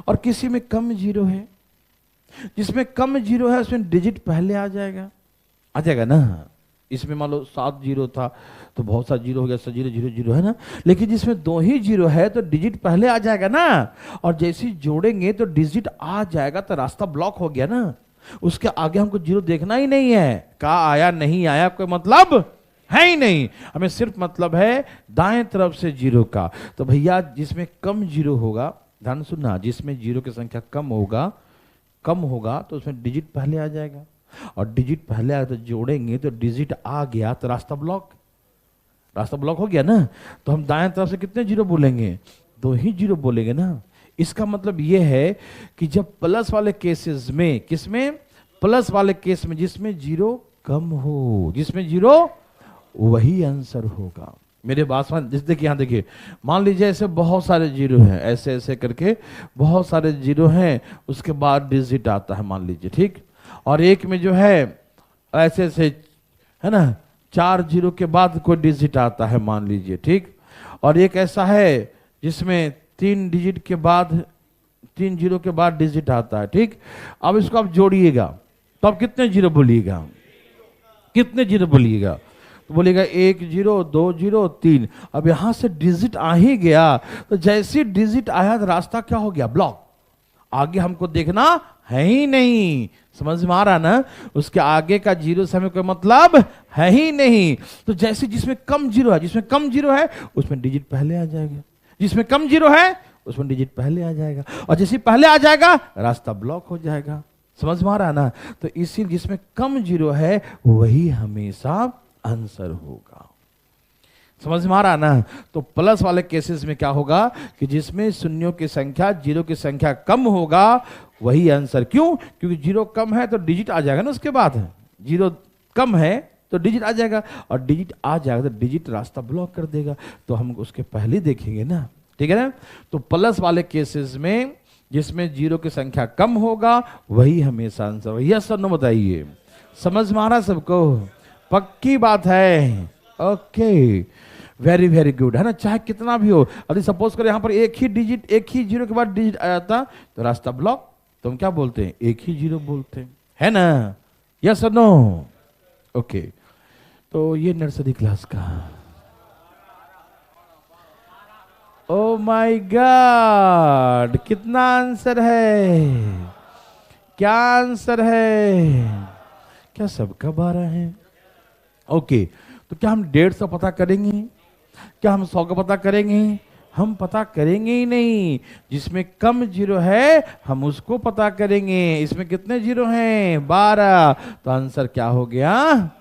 और किसी में कम जीरो है। जिसमें कम जीरो है उसमें डिजिट पहले आ जाएगा ना। इसमें मान लो 7 जीरो था तो बहुत सारा जीरो हो गया, 7 जीरो 0 0 है ना। लेकिन जिसमें 2 ही जीरो है तो डिजिट पहले आ जाएगा ना। और जैसे ही जोड़ेंगे तो डिजिट आ जाएगा तो रास्ता ब्लॉक हो गया ना। उसके आगे हमको जीरो देखना ही नहीं है, कहा आया नहीं आया कोई मतलब है ही नहीं। हमें सिर्फ मतलब है दाएं तरफ से जीरो का। तो भैया जिसमें कम जीरो होगा, ध्यान सुनना, जिसमें जीरो की संख्या कम होगा तो उसमें डिजिट पहले आ जाएगा। और डिजिट पहले आया तो जोड़ेंगे तो डिजिट आ गया तो रास्ता ब्लॉक हो गया ना। तो हम दाएं तरफ से कितने जीरो बोलेंगे? 2 ही जीरो बोलेंगे ना। इसका मतलब यह है कि जब प्लस वाले केसेस में, किसमें? प्लस वाले केस में, जिसमें जीरो कम हो, जिसमें जीरो, वही आंसर होगा। मेरे बात मान, जैसे देखिए, यहां देखिए, मान लीजिए ऐसे बहुत सारे जीरो हैं, ऐसे ऐसे करके बहुत सारे जीरो हैं, उसके बाद डिजिट आता है मान लीजिए, ठीक। और एक में जो है ऐसे ऐसे, है ना, 4 जीरो के बाद कोई डिजिट आता है मान लीजिए, ठीक। और एक ऐसा है जिसमें 3 डिजिट के बाद, 3 जीरो के बाद डिजिट आता है, ठीक। अब इसको आप जोड़िएगा तो आप कितने जीरो बोलिएगा? कितने जीरो बोलिएगा? तो बोलिएगा 1 0 2 0 3। अब यहां से डिजिट आ ही गया तो जैसे डिजिट आया तो रास्ता क्या हो गया? ब्लॉक। आगे हमको देखना है ही नहीं। समझ में आ रहा ना? उसके आगे का जीरो से हमें कोई मतलब है ही नहीं। तो जैसे जिसमें कम जीरो है उसमें डिजिट पहले आ जाएगा, जिसमें कम जीरो है उसमें डिजिट पहले आ जाएगा, और जैसे पहले आ जाएगा रास्ता ब्लॉक हो जाएगा। समझ में आ रहा ना? तो इसी जिसमें कम जीरो है वही हमेशा आंसर होगा। समझ में आ रहा ना? तो प्लस वाले केसेस में क्या होगा कि जिसमें शून्यों की संख्या, जीरो की संख्या कम होगा वही आंसर। क्यों? क्योंकि जीरो कम है तो डिजिट आ जाएगा ना, उसके बाद जीरो कम है तो डिजिट आ जाएगा, और डिजिट आ जाएगा तो डिजिट रास्ता ब्लॉक कर देगा। तो हम उसके पहले देखेंगे ना, ठीक है ना। तो प्लस वाले केसेस में जिसमें जीरो की संख्या कम होगा वही हमेशा आंसर। यस और नो बताइए। समझ में आ रहा सबको? पक्की बात है। ओके, वेरी वेरी गुड, है ना। चाहे कितना भी हो, अभी सपोज करें यहाँ पर एक ही डिजिट, एक ही जीरो के बाद डिजिट आ जाता तो रास्ता ब्लॉक, तो हम क्या बोलते हैं, एक ही जीरो बोलते हैं, है ना। यस और नो। ओके, तो ये नर्सरी क्लास का। ओ माय गॉड, कितना आंसर है, क्या आंसर है, क्या सबका 12 है। ओके, तो क्या हम 150 पता करेंगे, क्या हम 100 का पता करेंगे, हम पता करेंगे ही नहीं। जिसमें कम जीरो है हम उसको पता करेंगे। इसमें कितने जीरो हैं, 12, तो आंसर क्या हो गया,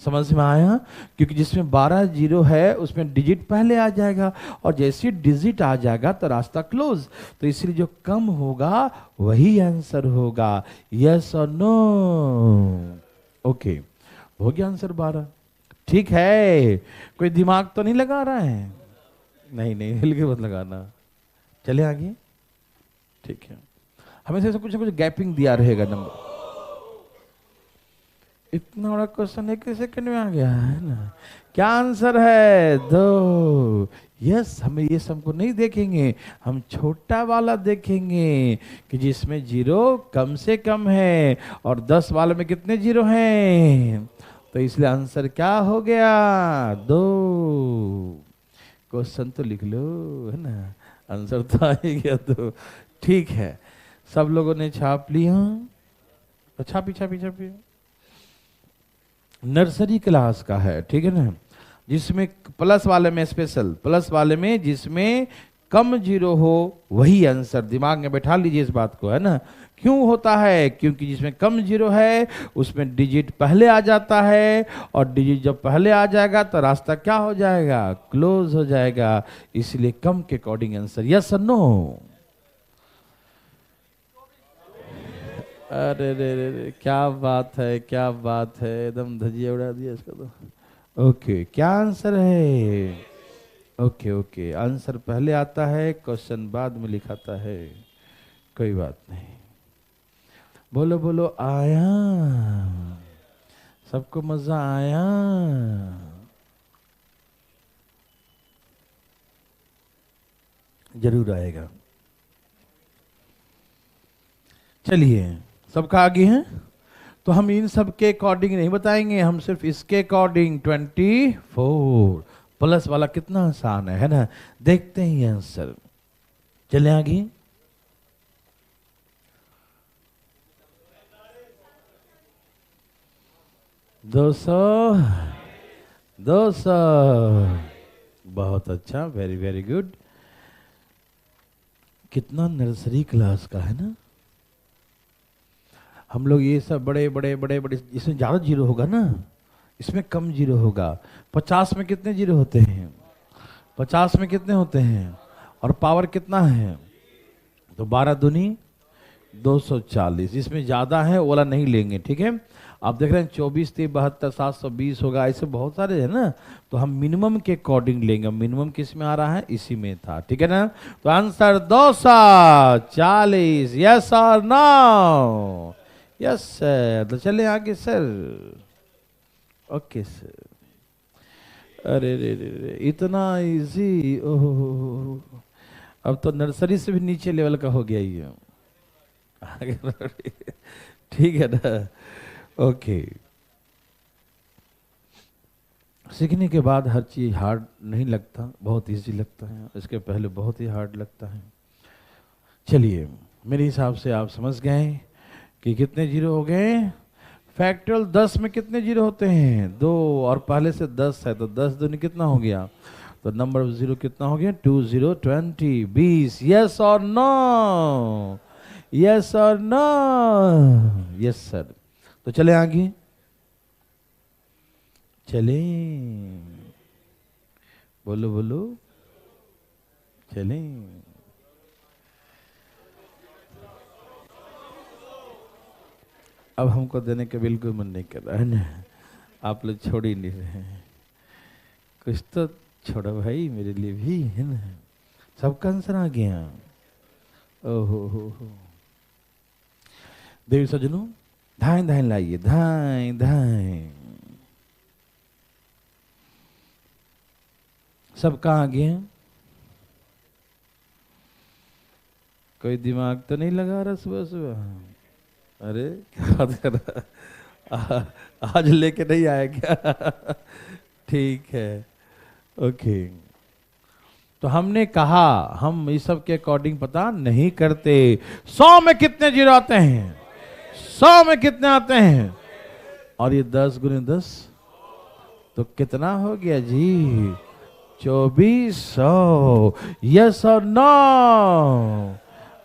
समझ में आया। क्योंकि जिसमें 12 जीरो है उसमें डिजिट पहले आ जाएगा, और जैसे डिजिट आ जाएगा तो रास्ता क्लोज, तो इसलिए जो कम होगा वही आंसर होगा। यस और नो। ओके, हो गया आंसर 12। ठीक है, कोई दिमाग तो नहीं लगा रहा है, नहीं नहीं हिल के मत लगाना। चले आगे, ठीक है। हमेशा से कुछ ना कुछ गैपिंग दिया रहेगा नंबर। इतना बड़ा क्वेश्चन एक सेकंड में आ गया, है ना। क्या आंसर है, 2। यस, हमें ये सबको नहीं देखेंगे, हम छोटा वाला देखेंगे कि जिसमें जीरो कम से कम है, और 10 वाले में कितने जीरो हैं, तो इसलिए आंसर क्या हो गया, 2। क्वेश्चन तो लिख लो, है ना, आंसर तो आ ही गया। तो ठीक है, सब लोगों ने छाप लिया, तो छापी छापी छापी। नर्सरी क्लास का है, ठीक है ना, जिसमें प्लस वाले में, स्पेशल प्लस वाले में जिसमें कम जीरो हो वही आंसर। दिमाग में बैठा लीजिए इस बात को, है ना। क्यों होता है, क्योंकि जिसमें कम जीरो है उसमें डिजिट पहले आ जाता है, और डिजिट जब पहले आ जाएगा तो रास्ता क्या हो जाएगा, क्लोज हो जाएगा, इसलिए कम के अकॉर्डिंग आंसर। यस और नो। अरे रे रे रे, क्या बात है, क्या बात है, एकदम धजिया उड़ा दिया इसका तो। ओके, क्या आंसर है, ओके ओके, आंसर पहले आता है, क्वेश्चन बाद में लिखाता है, कोई बात नहीं। बोलो बोलो, आया, सबको मजा आया। जरूर आएगा। चलिए, सबका आगे है, तो हम इन सब के अकॉर्डिंग नहीं बताएंगे, हम सिर्फ इसके अकॉर्डिंग। 24 प्लस वाला कितना आसान है ना, देखते हैं ये आंसर। चले आगे, 200, 200, बहुत अच्छा, वेरी वेरी गुड। कितना नर्सरी क्लास का है ना। हम लोग ये सब बड़े बड़े बड़े बड़े, इसमें ज्यादा जीरो होगा ना, इसमें कम जीरो होगा। 50 में कितने जीरो होते हैं, 50 में कितने होते हैं, और पावर कितना है, तो 12 दूनी 240। इसमें ज्यादा है वो वाला नहीं लेंगे, ठीक है। आप देख रहे हैं 24, 3, 72, 720 होगा, ऐसे बहुत सारे है ना, तो हम मिनिमम के अकॉर्डिंग लेंगे। मिनिमम किस में आ रहा है, इसी में था, ठीक है ना। तो आंसर 240। यस और नो, यस सर। तो चले आगे सर। Okay sir. अरे रे रे रे, इतना इजी, ओहो, अब तो नर्सरी से भी नीचे लेवल का हो गया ये। आगे ठीक है ना। ओके, सीखने के बाद हर चीज हार्ड नहीं लगता, बहुत इजी लगता है, इसके पहले बहुत ही हार्ड लगता है। चलिए, मेरे हिसाब से आप समझ गए कि कितने जीरो हो गए। फैक्टोरियल 10 में कितने जीरो होते हैं, 2, और पहले से 10 है, तो 10 दूनी कितना हो गया, तो नंबर ऑफ जीरो कितना हो गया, 2 0 20 20। यस और नो, यस और नो, यस सर। तो चले आगे, चले, बोलो बोलो, चले। अब हमको देने का बिल्कुल मन नहीं कर रहा है ना, आप लोग छोड़ ही नहीं रहे हैं, कुछ तो छोड़ो भाई मेरे लिए भी, है ना। सबका आंसर आ गया। ओहो हो, देवी सजनों, धाएं धाएं लाइए, धाएं धाएं। सब कहाँ गए हैं? कोई दिमाग तो नहीं लगा रहा सुबह सुबह? अरे क्या बात कर रहा? आज लेके नहीं आया क्या? ठीक है, ओके। तो हमने कहा हम इस सब के अकॉर्डिंग पता नहीं करते। 100 में कितने जीरो आते हैं? 100 में कितने आते हैं? और ये 10 गुने 10 तो कितना हो गया जी? 2400। यस और नो?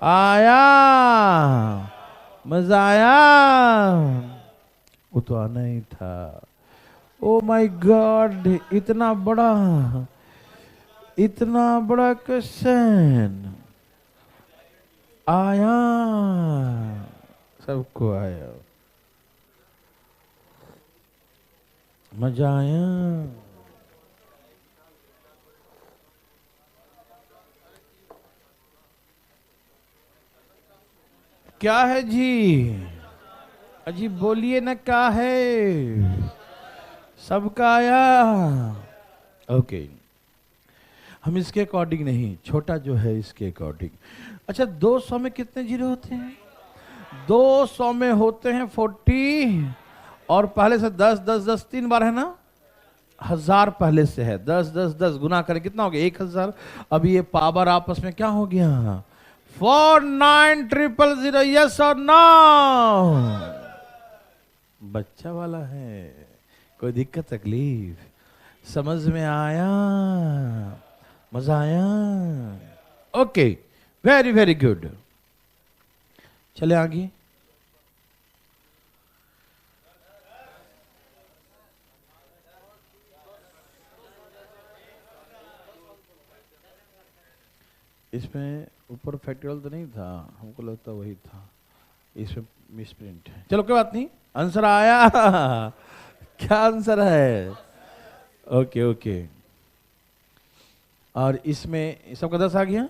आया? मजा आया? वो तो आना ही था। ओ माय गॉड, इतना बड़ा क्वेश्चन आया, सबको आया, मजा आया। क्या है जी? अजी बोलिए ना, क्या है? सबका आया? ओके। हम इसके अकॉर्डिंग नहीं, छोटा जो है इसके अकॉर्डिंग। अच्छा, 200 में कितने जीरो होते हैं? 200 में होते हैं 40, और पहले से 10 10 10 तीन बार है ना? 1000 पहले से है। 10 10 10 गुना करें कितना हो गया? 1000। अब ये पावर आपस में क्या हो गया? 49000। यस और नो? बच्चा वाला है, कोई दिक्कत तकलीफ? समझ में आया? मजा आया? Okay, very very good. चले आगे। इसमें ऊपर फैक्टोरियल तो नहीं था, हमको लगता वही था। इसमें मिसप्रिंट है, चलो कोई बात नहीं। आंसर आया? क्या आंसर है? Okay okay. और इसमें सबका 10 आ गया?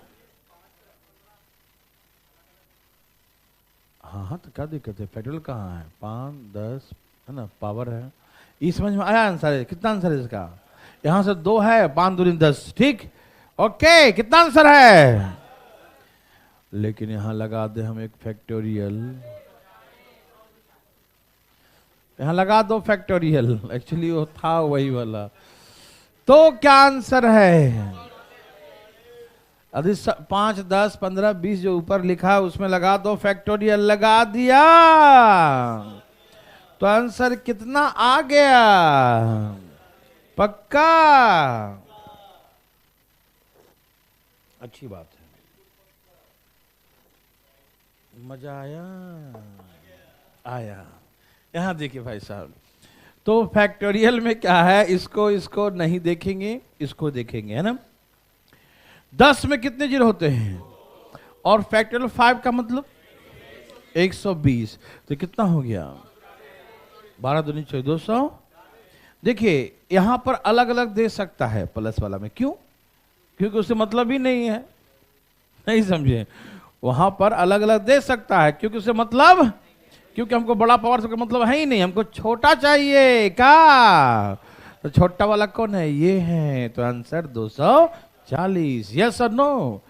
हाँ हाँ, तो क्या दिक्कत है? फैक्टोरियल कहाँ है? 5 10 है ना, पावर है। इस समझ में आया आंसर है? कितना आंसर है इसका? यहां से 2 है, 5 दूनी 10, ठीक। ओके, कितना आंसर है? लेकिन यहां लगा दे हम एक फैक्टोरियल, यहां लगा दो फैक्टोरियल, एक्चुअली वो था वही वाला। तो क्या आंसर है? अभी 5 10 15 20 जो ऊपर लिखा है उसमें लगा दो फैक्टोरियल। लगा दिया तो आंसर कितना आ गया? पक्का? अच्छी बात है, मजा आया? आया। यहां देखिए भाई साहब, तो फैक्टोरियल में क्या है? इसको नहीं देखेंगे, इसको देखेंगे, है ना? 10 में कितने जीरो होते हैं? और फैक्टोरियल 5 का मतलब 120, तो कितना हो गया? 12 दूनी 24, 200। देखिए यहां पर अलग अलग दे सकता है प्लस वाला में, क्यों? क्योंकि उससे मतलब ही नहीं है, नहीं समझे? वहां पर अलग अलग दे सकता है क्योंकि उससे मतलब, क्योंकि हमको बड़ा पावर से मतलब है ही नहीं, हमको छोटा चाहिए। का तो छोटा वाला कौन है? ये है, तो आंसर 240। यस और नो?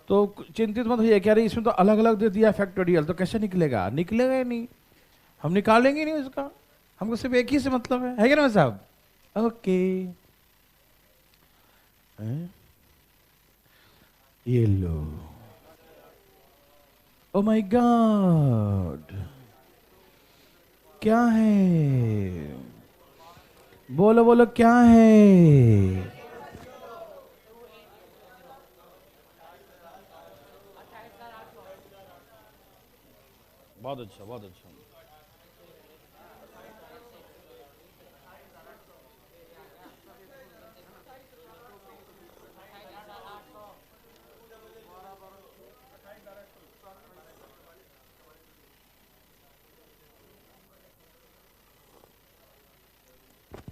तो चिंतित मत होइए, कह रही इसमें तो अलग अलग दे दिया फैक्टोरियल, तो कैसे निकलेगा? निकलेगा ही नहीं, हम निकालेंगे नहीं उसका, हमको सिर्फ एक ही से मतलब है कि ना साहब? ओके। ये लो, ओ माय गॉड, क्या है? बोलो बोलो, क्या है? बहुत अच्छा, बहुत अच्छा।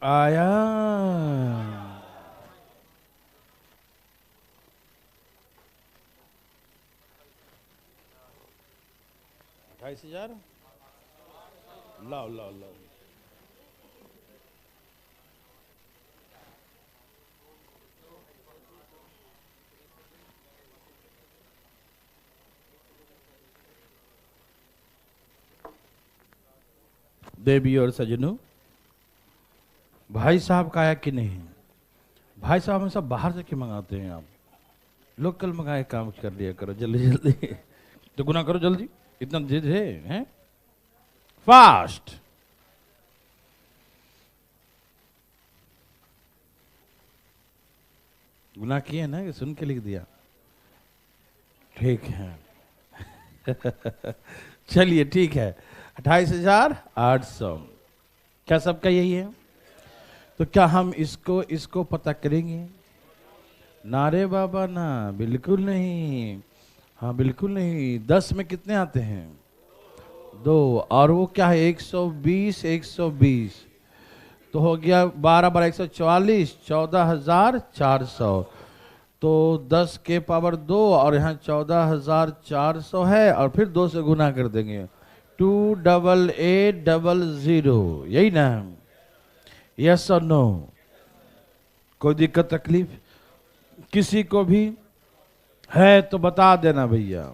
आया? 28,000। लाओ लाओ लाओ। देवी और सजनों, भाई साहब का आया कि नहीं? भाई साहब हमेशा बाहर से क्यों मंगाते हैं आप? लोकल मंगाए काम कर लिया करो जल्दी जल्दी। तो गुना करो जल्दी, इतना जिद है फास्ट। गुना किए ना कि सुन के लिख दिया? ठीक है। चलिए ठीक है, 28,800। क्या सबका यही है? तो क्या हम इसको पता करेंगे? ना रे बाबा ना, बिल्कुल नहीं। हाँ बिल्कुल नहीं। 10 में कितने आते हैं? 2। और वो क्या है? 120 120 तो हो गया 12 12 144, 14,400। तो 10 के पावर 2 और यहाँ 14,400 है, और फिर 2 से गुना कर देंगे। 28800, यही ना? यस और नो? कोई दिक्कत तकलीफ किसी को भी है तो बता देना भैया।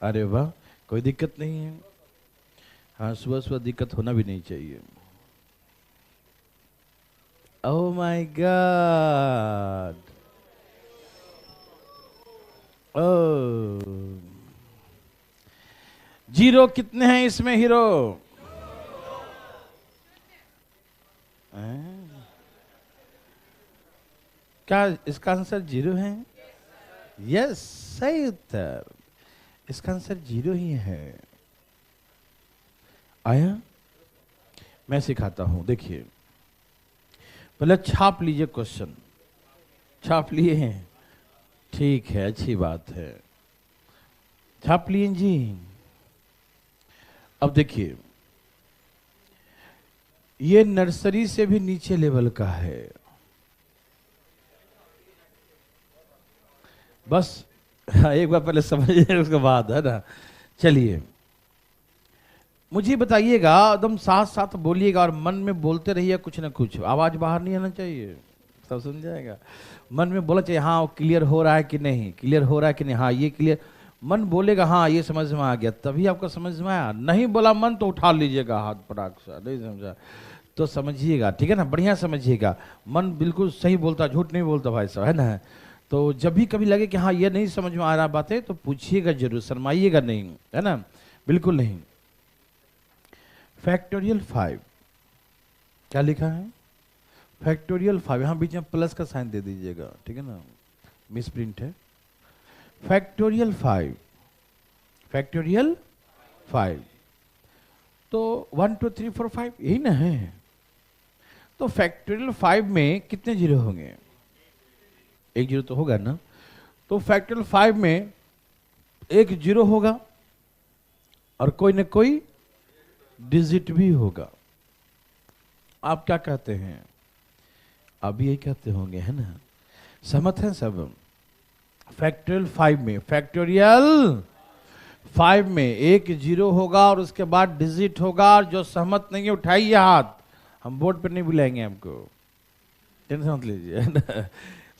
अरे वाह, कोई दिक्कत नहीं है। हाँ, सुबह सुबह दिक्कत होना भी नहीं चाहिए। Oh my God. जीरो कितने हैं इसमें हीरो? क्या इसका आंसर 0 है? यस, सही उत्तर। इसका आंसर 0 ही है। आया? मैं सिखाता हूं, देखिए। पहले छाप लीजिए क्वेश्चन। छाप लिए हैं? ठीक है, अच्छी बात है। छाप लिए जी। अब देखिए, ये नर्सरी से भी नीचे लेवल का है। बस एक बार पहले समझिए, उसके बाद है ना। चलिए, मुझे बताइएगा, एकदम साथ साथ बोलिएगा और मन में बोलते रहिए कुछ ना कुछ। आवाज बाहर नहीं आना चाहिए, सब सुन जाएगा। मन में बोला चाहिए हाँ क्लियर हो रहा है कि नहीं, क्लियर हो रहा है कि नहीं, हाँ ये क्लियर। मन बोलेगा हाँ ये समझ में आ गया, तभी आपको समझ में आया। नहीं बोला मन तो उठा लीजिएगा हाथ पटाख से। नहीं समझा तो समझिएगा, ठीक है ना? बढ़िया समझिएगा। मन बिल्कुल सही बोलता, झूठ नहीं बोलता भाई साहब, है ना? तो जब भी कभी लगे कि हाँ ये नहीं समझ में आ रहा बातें, तो पूछिएगा जरूर, शर्माइएगा नहीं, है ना? बिल्कुल नहीं। फैक्टोरियल 5 क्या लिखा है? फैक्टोरियल 5, यहां बीच में प्लस का साइन दे दीजिएगा, ठीक है ना? मिस प्रिंट है। फैक्टोरियल 5, फैक्टोरियल 5 तो 1 2 3 4 5 यही ना है? तो फैक्टोरियल 5 में कितने जीरो होंगे? एक जीरो तो होगा ना? तो फैक्टोरियल 5 में एक जीरो होगा और कोई न कोई डिजिट भी होगा। आप क्या कहते हैं? आप यही कहते होंगे, है ना? सहमत हैं सब? फैक्टोरियल 5 में, फैक्टोरियल 5 में एक जीरो होगा और उसके बाद डिजिट होगा। और जो सहमत नहीं है उठाइए हाथ, हम बोर्ड पर नहीं बुलाएंगे आपको, टेंशन मत लीजिए।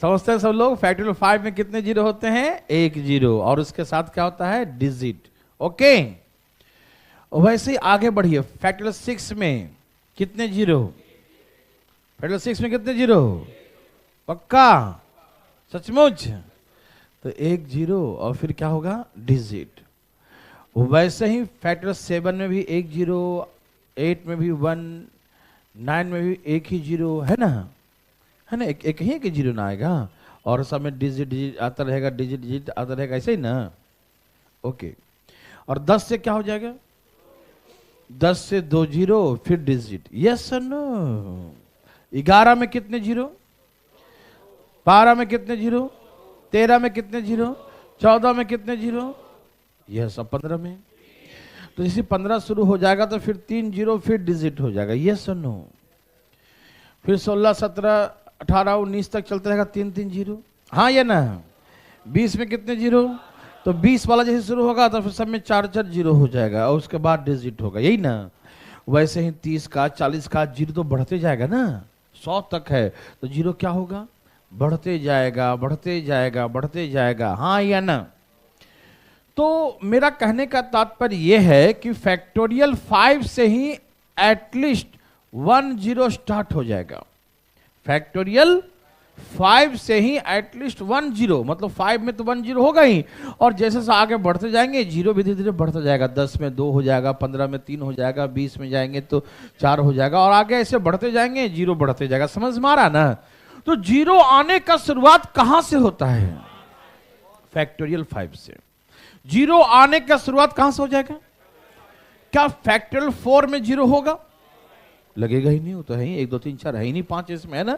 समझते हैं सब लोग? फैक्टोरियल 5 में कितने जीरो होते हैं? एक जीरो, और उसके साथ क्या होता है? डिजिट। ओके, वैसे ही आगे बढ़िए। फैक्टोरियल 6 में कितने जीरो? फैक्टोरियल 6 में कितने जीरो? पक्का? सचमुच? तो एक जीरो और फिर क्या होगा? डिजिट। वैसे ही फैक्टोरियल 7 में भी एक जीरो, 8 में भी 1, 9 में भी एक ही जीरो, है ना? है ना? एक ही एक जीरो ना आएगा, और सब में डिजिट डिजिट आता रहेगा, डिजिट डिजिट आता रहेगा, ऐसे ही ना? ओके। और 10 से क्या हो जाएगा? 10 से 2 जीरो फिर डिजिट। यस और नो? 11 में कितने जीरो? 12 में कितने जीरो? 13 में कितने जीरो? 14 में कितने जीरो? यस। अब 15 में? तो जैसे 15 शुरू हो जाएगा तो फिर 3 जीरो फिर डिजिट हो जाएगा। यस और नो? फिर 16 17 18 19 तक चलता रहेगा 3 3 जीरो, हाँ या ना? 20 में कितने जीरो? तो 20 वाला जैसे शुरू होगा तो फिर सब में 4 4 जीरो हो जाएगा, और उसके बाद डिजिट होगा, यही ना? वैसे ही 30 का 40 का जीरो तो बढ़ते जाएगा ना, 100 तक है तो जीरो क्या होगा? बढ़ते जाएगा, बढ़ते जाएगा, बढ़ते जाएगा, हाँ या ना? तो मेरा कहने का तात्पर्य यह है कि फैक्टोरियल 5 से ही एटलीस्ट 1 0 स्टार्ट हो जाएगा। फैक्टोरियल 5 से ही एटलीस्ट 1 0, मतलब 5 में तो 1 0 होगा ही, और जैसे जैसे आगे बढ़ते जाएंगे जीरो भी धीरे धीरे बढ़ता जाएगा। 10 में 2 हो जाएगा, 15 में 3 हो जाएगा, 20 में जाएंगे तो 4 हो जाएगा, और आगे ऐसे बढ़ते जाएंगे, जीरो बढ़ते जाएगा। समझ में आ रहा ना? तो जीरो आने का शुरुआत कहां से होता है? फैक्टोरियल 5 से। जीरो आने का शुरुआत कहां से हो जाएगा? क्या फैक्टोरियल 4 में जीरो होगा? लगेगा ही नहीं, वो तो है ही 1 2 3 4 है ही नहीं, 5 इसमें है ना।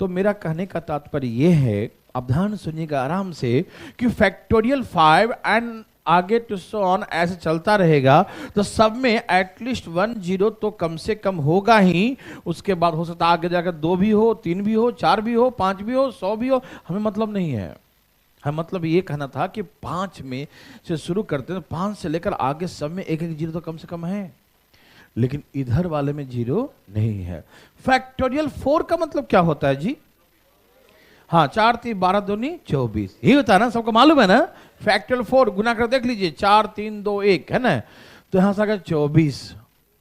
तो मेरा कहने का तात्पर्य यह है, अब ध्यान सुनिएगा आराम से, कि फैक्टोरियल 5 एंड आगे टू सो ऑन ऐसे चलता रहेगा, तो सब में एटलीस्ट 1 0 तो कम से कम होगा ही। उसके बाद हो सकता है आगे जाकर 2 भी हो, 3 भी हो, 4 भी हो, 5 भी हो, 100 भी हो, हमें मतलब नहीं है। हम मतलब ये कहना था कि 5 में से शुरू करते हैं, 5 से लेकर आगे सब में एक एक जीरो तो कम से कम है, लेकिन इधर वाले में जीरो नहीं है। फैक्टोरियल 4 का मतलब क्या होता है जी? हाँ, 4 3 12 दूनी 24 यही होता है ना, सबको मालूम है ना। फैक्टोरियल 4 गुना कर देख लीजिए, 4 3 2 1 है ना, तो यहां से आ गया 24।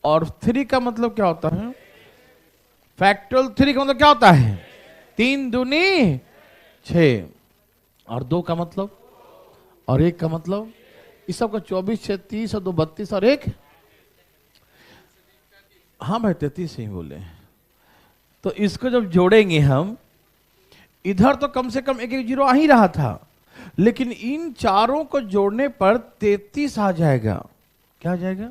और 3 का मतलब क्या होता है? फैक्टोरियल 3 का मतलब क्या होता है? 3 दूनी 6, और 2 का मतलब, और 1 का मतलब, इस सब का 24 6 30 और 2 32 और 1, हाँ भाई 33 ही बोले। तो इसको जब जोड़ेंगे हम, इधर तो कम से कम एक एक जीरो आ ही रहा था, लेकिन इन चारों को जोड़ने पर 33 आ जाएगा। क्या आ जाएगा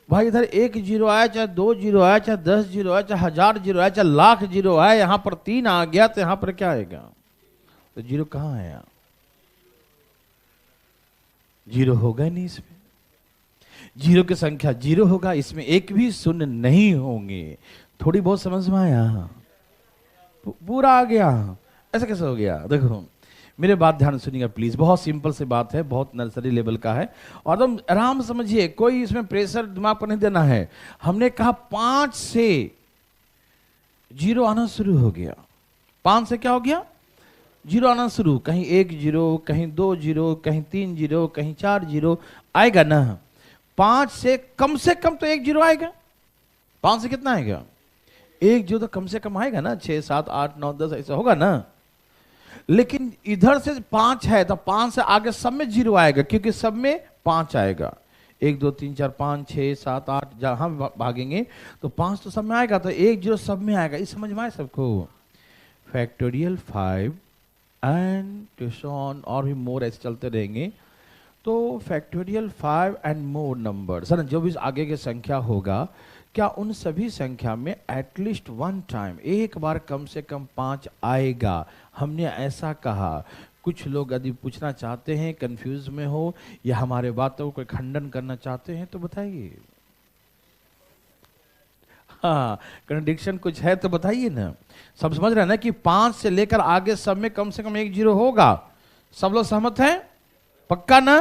भाई? इधर 1 जीरो आया, चाहे 2 जीरो आया, चाहे 10 जीरो आया, चाहे 1000 जीरो आया, चाहे लाख जीरो आया, यहां पर 3 आ गया, तो यहां पर क्या आएगा? तो जीरो कहां है? जीरो होगा नहीं इसमें। जीरो की संख्या जीरो होगा, इसमें एक भी शून्य नहीं होंगे। थोड़ी बहुत समझ में आया? पूरा आ गया। ऐसा कैसे हो गया? देखो मेरे बात ध्यान सुनिएगा प्लीज, बहुत सिंपल सी बात है, बहुत नर्सरी लेवल का है, और तुम आराम समझिए, कोई इसमें प्रेशर दिमाग पर नहीं देना है। हमने कहा 5 से जीरो आना शुरू हो गया। 5 से क्या हो गया? जीरो आना शुरू। कहीं 1 जीरो, कहीं 2 जीरो, कहीं 3 जीरो, कहीं 4 जीरो आएगा ना। 5 से कम तो 1 जीरो आएगा। 5 से कितना आएगा? 1 जीरो तो कम से कम आएगा ना। 6 7 8 9 10 ऐसा होगा ना। लेकिन इधर से 5 है, तो 5 से आगे सब में जीरो आएगा, क्योंकि सब में 5 आएगा। 1 2 3 4 5 6 7 8 जहां भागेंगे तो 5 तो सब में आएगा, तो 1 जीरो सब में आएगा। इस समझ में आए सबको? Factorial 5 and two so on, और भी मोर ऐसे चलते रहेंगे। तो factorial 5 and more number, sir जो भी आगे की संख्या होगा, क्या उन सभी संख्या में एटलीस्ट 1 टाइम, एक बार कम से कम 5 आएगा? हमने ऐसा कहा। कुछ लोग यदि पूछना चाहते हैं, कंफ्यूज में हो, या हमारे बातों को खंडन करना चाहते हैं तो बताइए। हाँ, कंट्रडिक्शन कुछ है तो बताइए ना। सब समझ रहे हैं ना कि 5 से लेकर आगे सब में कम से कम 1 जीरो होगा। सब लोग सहमत हैं? पक्का ना?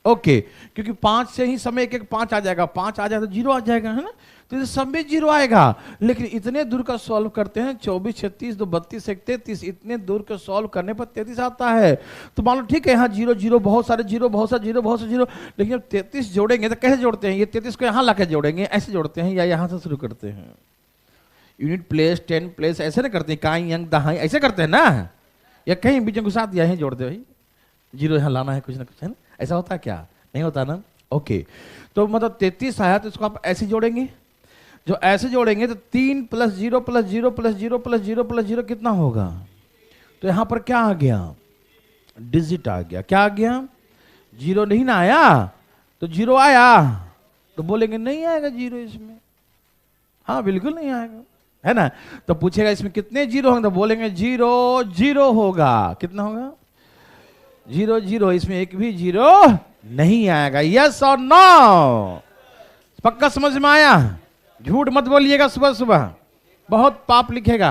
ओके, क्योंकि 5 से ही समय एक 5 आ जाएगा। 5 आ जाए तो जीरो आ जाएगा, है ना। तो सब में जीरो आएगा। लेकिन इतने दूर का सॉल्व करते हैं, 24 36 2 32 1 33, इतने दूर का सॉल्व करने पर 33 आता है। तो मान लो ठीक है, यहाँ जीरो जीरो, बहुत सारे जीरो, बहुत सारे जीरो, बहुत सारे जीरो, लेकिन जब 33 जोड़ेंगे तो कैसे जोड़ते हैं? ये 33 को यहाँ लाके जोड़ेंगे, ऐसे जोड़ते हैं, या यहाँ से शुरू करते हैं? यूनिट प्लेस 10 प्लेस ऐसे ना करते हैं, काई यंग दहाई ऐसे करते हैं ना, या कहीं बीच में घुसा दिया है जोड़ दे भाई, जीरो यहाँ लाना है कुछ ना कुछ, है ना। ऐसा होता है क्या? नहीं होता ना। ओके, तो मतलब 33 आया तो इसको आप ऐसे जोड़ेंगे। जो ऐसे जोड़ेंगे तो 3 + 0 + 0 + 0 + 0 + 0 कितना होगा? तो यहां पर क्या आ गया? डिजिट आ गया। क्या आ गया? जीरो नहीं ना आया, तो जीरो आया तो बोलेंगे नहीं आएगा जीरो इसमें। हाँ बिल्कुल नहीं आएगा, है ना। तो पूछेगा इसमें कितने जीरो होंगे, तो बोलेंगे जीरो जीरो होगा। कितना होगा? Zero zero. इसमें एक भी जीरो नहीं आएगा। यस और नो? पक्का समझ में आया? झूठ मत बोलिएगा सुबह सुबह, बहुत पाप लिखेगा।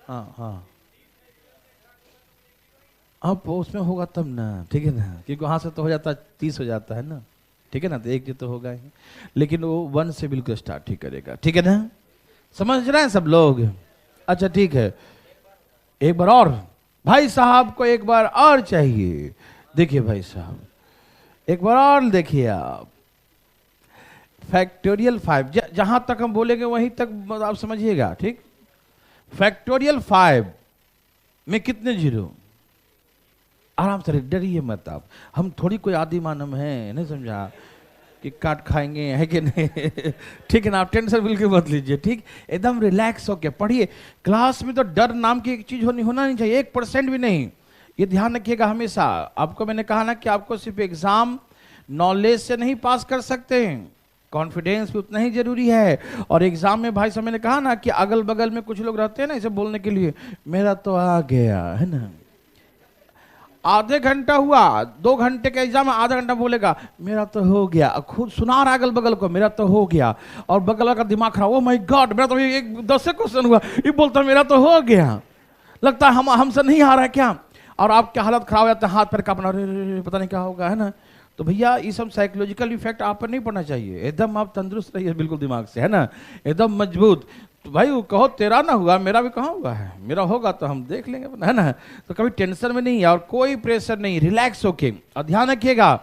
हाँ हाँ, अब उसमें होगा तब ना, ठीक है ना, क्योंकि वहां से तो हो जाता 30 हो जाता है ना, ठीक है ना। तो एक जो तो होगा ही, लेकिन वो 1 से बिल्कुल स्टार्ट ही करेगा, ठीक है ना। समझ रहे हैं सब लोग? अच्छा ठीक है, एक बार और भाई साहब को एक बार और चाहिए। देखिए भाई साहब एक बार और देखिए आप, फैक्टोरियल 5, जहां तक हम बोलेंगे वहीं तक आप समझिएगा, ठीक। फैक्टोरियल 5 में कितने जीरो? आराम से, डरिए मत आप, हम थोड़ी कोई आदि मानव हैं, नहीं समझा कि काट खाएंगे है कि नहीं। ठीक है ना, आप टेंशन बिल्कुल मत लीजिए, ठीक, एकदम रिलैक्स होके पढ़िए। क्लास में तो डर नाम की एक चीज होना नहीं चाहिए, 1% भी नहीं, ये ध्यान रखिएगा हमेशा। आपको मैंने कहा ना कि आपको सिर्फ एग्जाम नॉलेज से नहीं पास कर सकते हैं, कॉन्फिडेंस भी उतना ही जरूरी है। और एग्जाम में भाई साहब मैंने कहा ना कि अगल बगल में कुछ लोग रहते हैं ना इसे बोलने के लिए, मेरा तो आ गया है ना, आधे घंटा हुआ, 2 घंटे का एग्जाम, आधा घंटा बोलेगा मेरा तो हो गया, खुद सुना रहा अगल बगल को मेरा तो हो गया, और बगल का दिमाग खराब, ओ माय गॉड मेरा तो एक 10 क्वेश्चन हुआ, ये बोलता मेरा तो हो गया, लगता है हमसे नहीं आ रहा है क्या, और आपकी हालत खराब हो जाता है, हाथ पैर कांपना, पता नहीं क्या होगा, है ना। तो भैया ये सब साइकोलॉजिकल इफेक्ट आप पर नहीं पड़ना चाहिए, एकदम आप तंदुरुस्त रहिए बिल्कुल दिमाग से, है ना, एकदम मजबूत। तो भाई वो कहो तेरा ना हुआ, मेरा भी कहाँ हुआ है, मेरा होगा तो हम देख लेंगे, है ना। तो कभी टेंशन में नहीं है और कोई प्रेशर नहीं, रिलैक्स होके। और ध्यान रखिएगा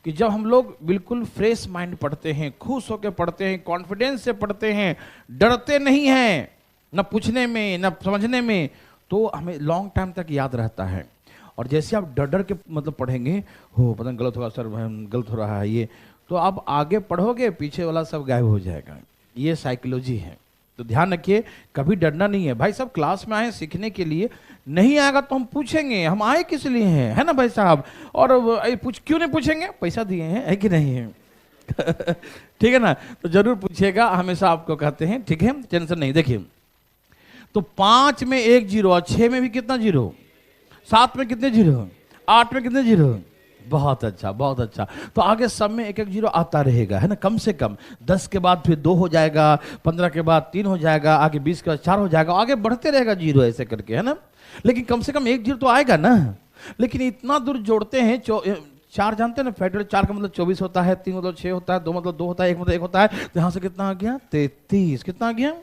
कि जब हम लोग बिल्कुल फ्रेश माइंड पढ़ते हैं, खुश होकर पढ़ते हैं, कॉन्फिडेंस से पढ़ते हैं, डरते नहीं हैं न पूछने में न समझने में, तो हमें लॉन्ग टाइम तक याद रहता है। और जैसे आप डर डर के मतलब पढ़ेंगे, हो पता नहीं गलत होगा सर, गलत हो रहा है ये, तो आप आगे पढ़ोगे पीछे वाला सब गायब हो जाएगा, ये साइकोलॉजी है। तो ध्यान रखिए, कभी डरना नहीं है भाई साहब, क्लास में आए सीखने के लिए, नहीं आएगा तो हम पूछेंगे, हम आए किस लिए हैं, है ना भाई साहब, और क्यों नहीं पूछेंगे, पैसा दिए हैं, है कि नहीं है। ठीक है ना, तो जरूर पूछिएगा, हमेशा आपको कहते हैं, ठीक है, टेंशन नहीं। देखिए तो 5 में 1 जीरो, और 6 में भी कितना जीरो, 7 में कितने जीरो, 8 में कितने जीरो, बहुत अच्छा बहुत अच्छा। तो आगे सब में 1-1 जीरो आता रहेगा, है ना, कम से कम 10 के बाद फिर 2 हो जाएगा, 15 के बाद 3 हो जाएगा, आगे 20 के बाद 4 हो जाएगा, आगे बढ़ते रहेगा जीरो ऐसे करके, है ना। लेकिन कम से कम 1 जीरो तो आएगा ना। लेकिन इतना दूर जोड़ते हैं, 4 जानते हैं ना, फैक्टोरियल 4 का मतलब 24 होता है, 3 मतलब 6 होता है, 2 मतलब 2 होता है, 1 मतलब 1 होता है, तो यहाँ से कितना आ गया 33, कितना आ गया।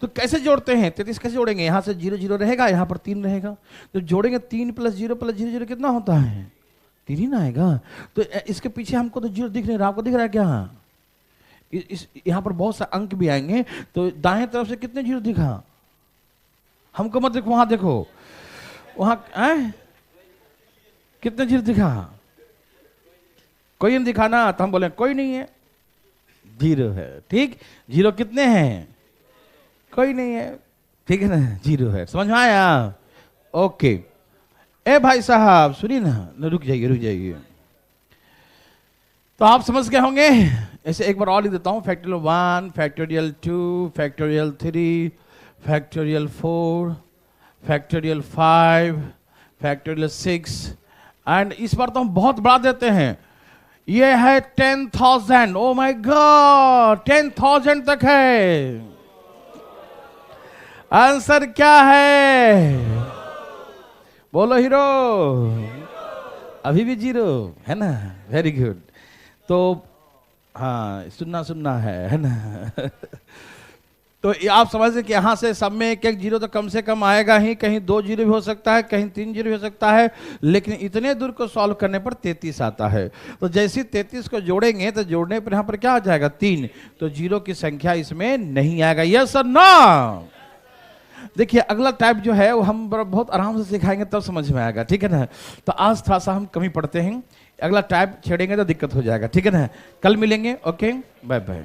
तो कैसे जोड़ते हैं, 33 कैसे जोड़ेंगे, यहाँ से 0 0 रहेगा, यहाँ पर 3 रहेगा, तो जोड़ेंगे 3 + 0 + 0 0 कितना होता है, 3 ही ना आएगा। तो इसके पीछे हमको तो 0 दिख नहीं रहा, आपको दिख रहा है क्या, यहाँ पर बहुत सा अंक भी आएंगे, तो दाएं तरफ से कितने 0 दिखा, हमको मत देखो, वहां देखो, वहां कितने 0 दिखा, कोई नहीं दिखा ना, तो हम बोले कोई नहीं है, 0 है, ठीक, 0 कितने हैं, कोई नहीं है, ठीक है ना, 0 है, समझ में आया। ओके, ए भाई साहब सुनिए ना, रुक जाइए, तो आप समझ गए होंगे। ऐसे एक बार और लिख देता हूं, factorial 1, factorial 2, factorial 3, factorial 4, factorial 5, factorial 6, and इस बार तो हम बहुत बढ़ा देते हैं, ये है 10,000, ओ माय गॉड 10,000 तक है। आंसर क्या है, बोलो हीरो, अभी भी 0 है ना, वेरी गुड। तो हाँ सुनना है ना। तो आप समझते कि यहाँ से सब में 1-1 जीरो तो कम से कम आएगा ही, कहीं 2 जीरो भी हो सकता है, कहीं 3 जीरो भी हो सकता है, लेकिन इतने दूर को सॉल्व करने पर 33 आता है। तो जैसे 33 को जोड़ेंगे तो जोड़ने पर यहाँ पर क्या आ जाएगा 3, तो जीरो की संख्या इसमें नहीं आएगा, यस और नो। देखिए अगला टाइप जो है वो हम बहुत आराम से सिखाएंगे तब समझ में आएगा, ठीक है ना। तो आज थोड़ा सा हम कमी पढ़ते हैं, अगला टाइप छेड़ेंगे तो दिक्कत हो जाएगा, ठीक है ना। कल मिलेंगे, ओके, बाय बाय।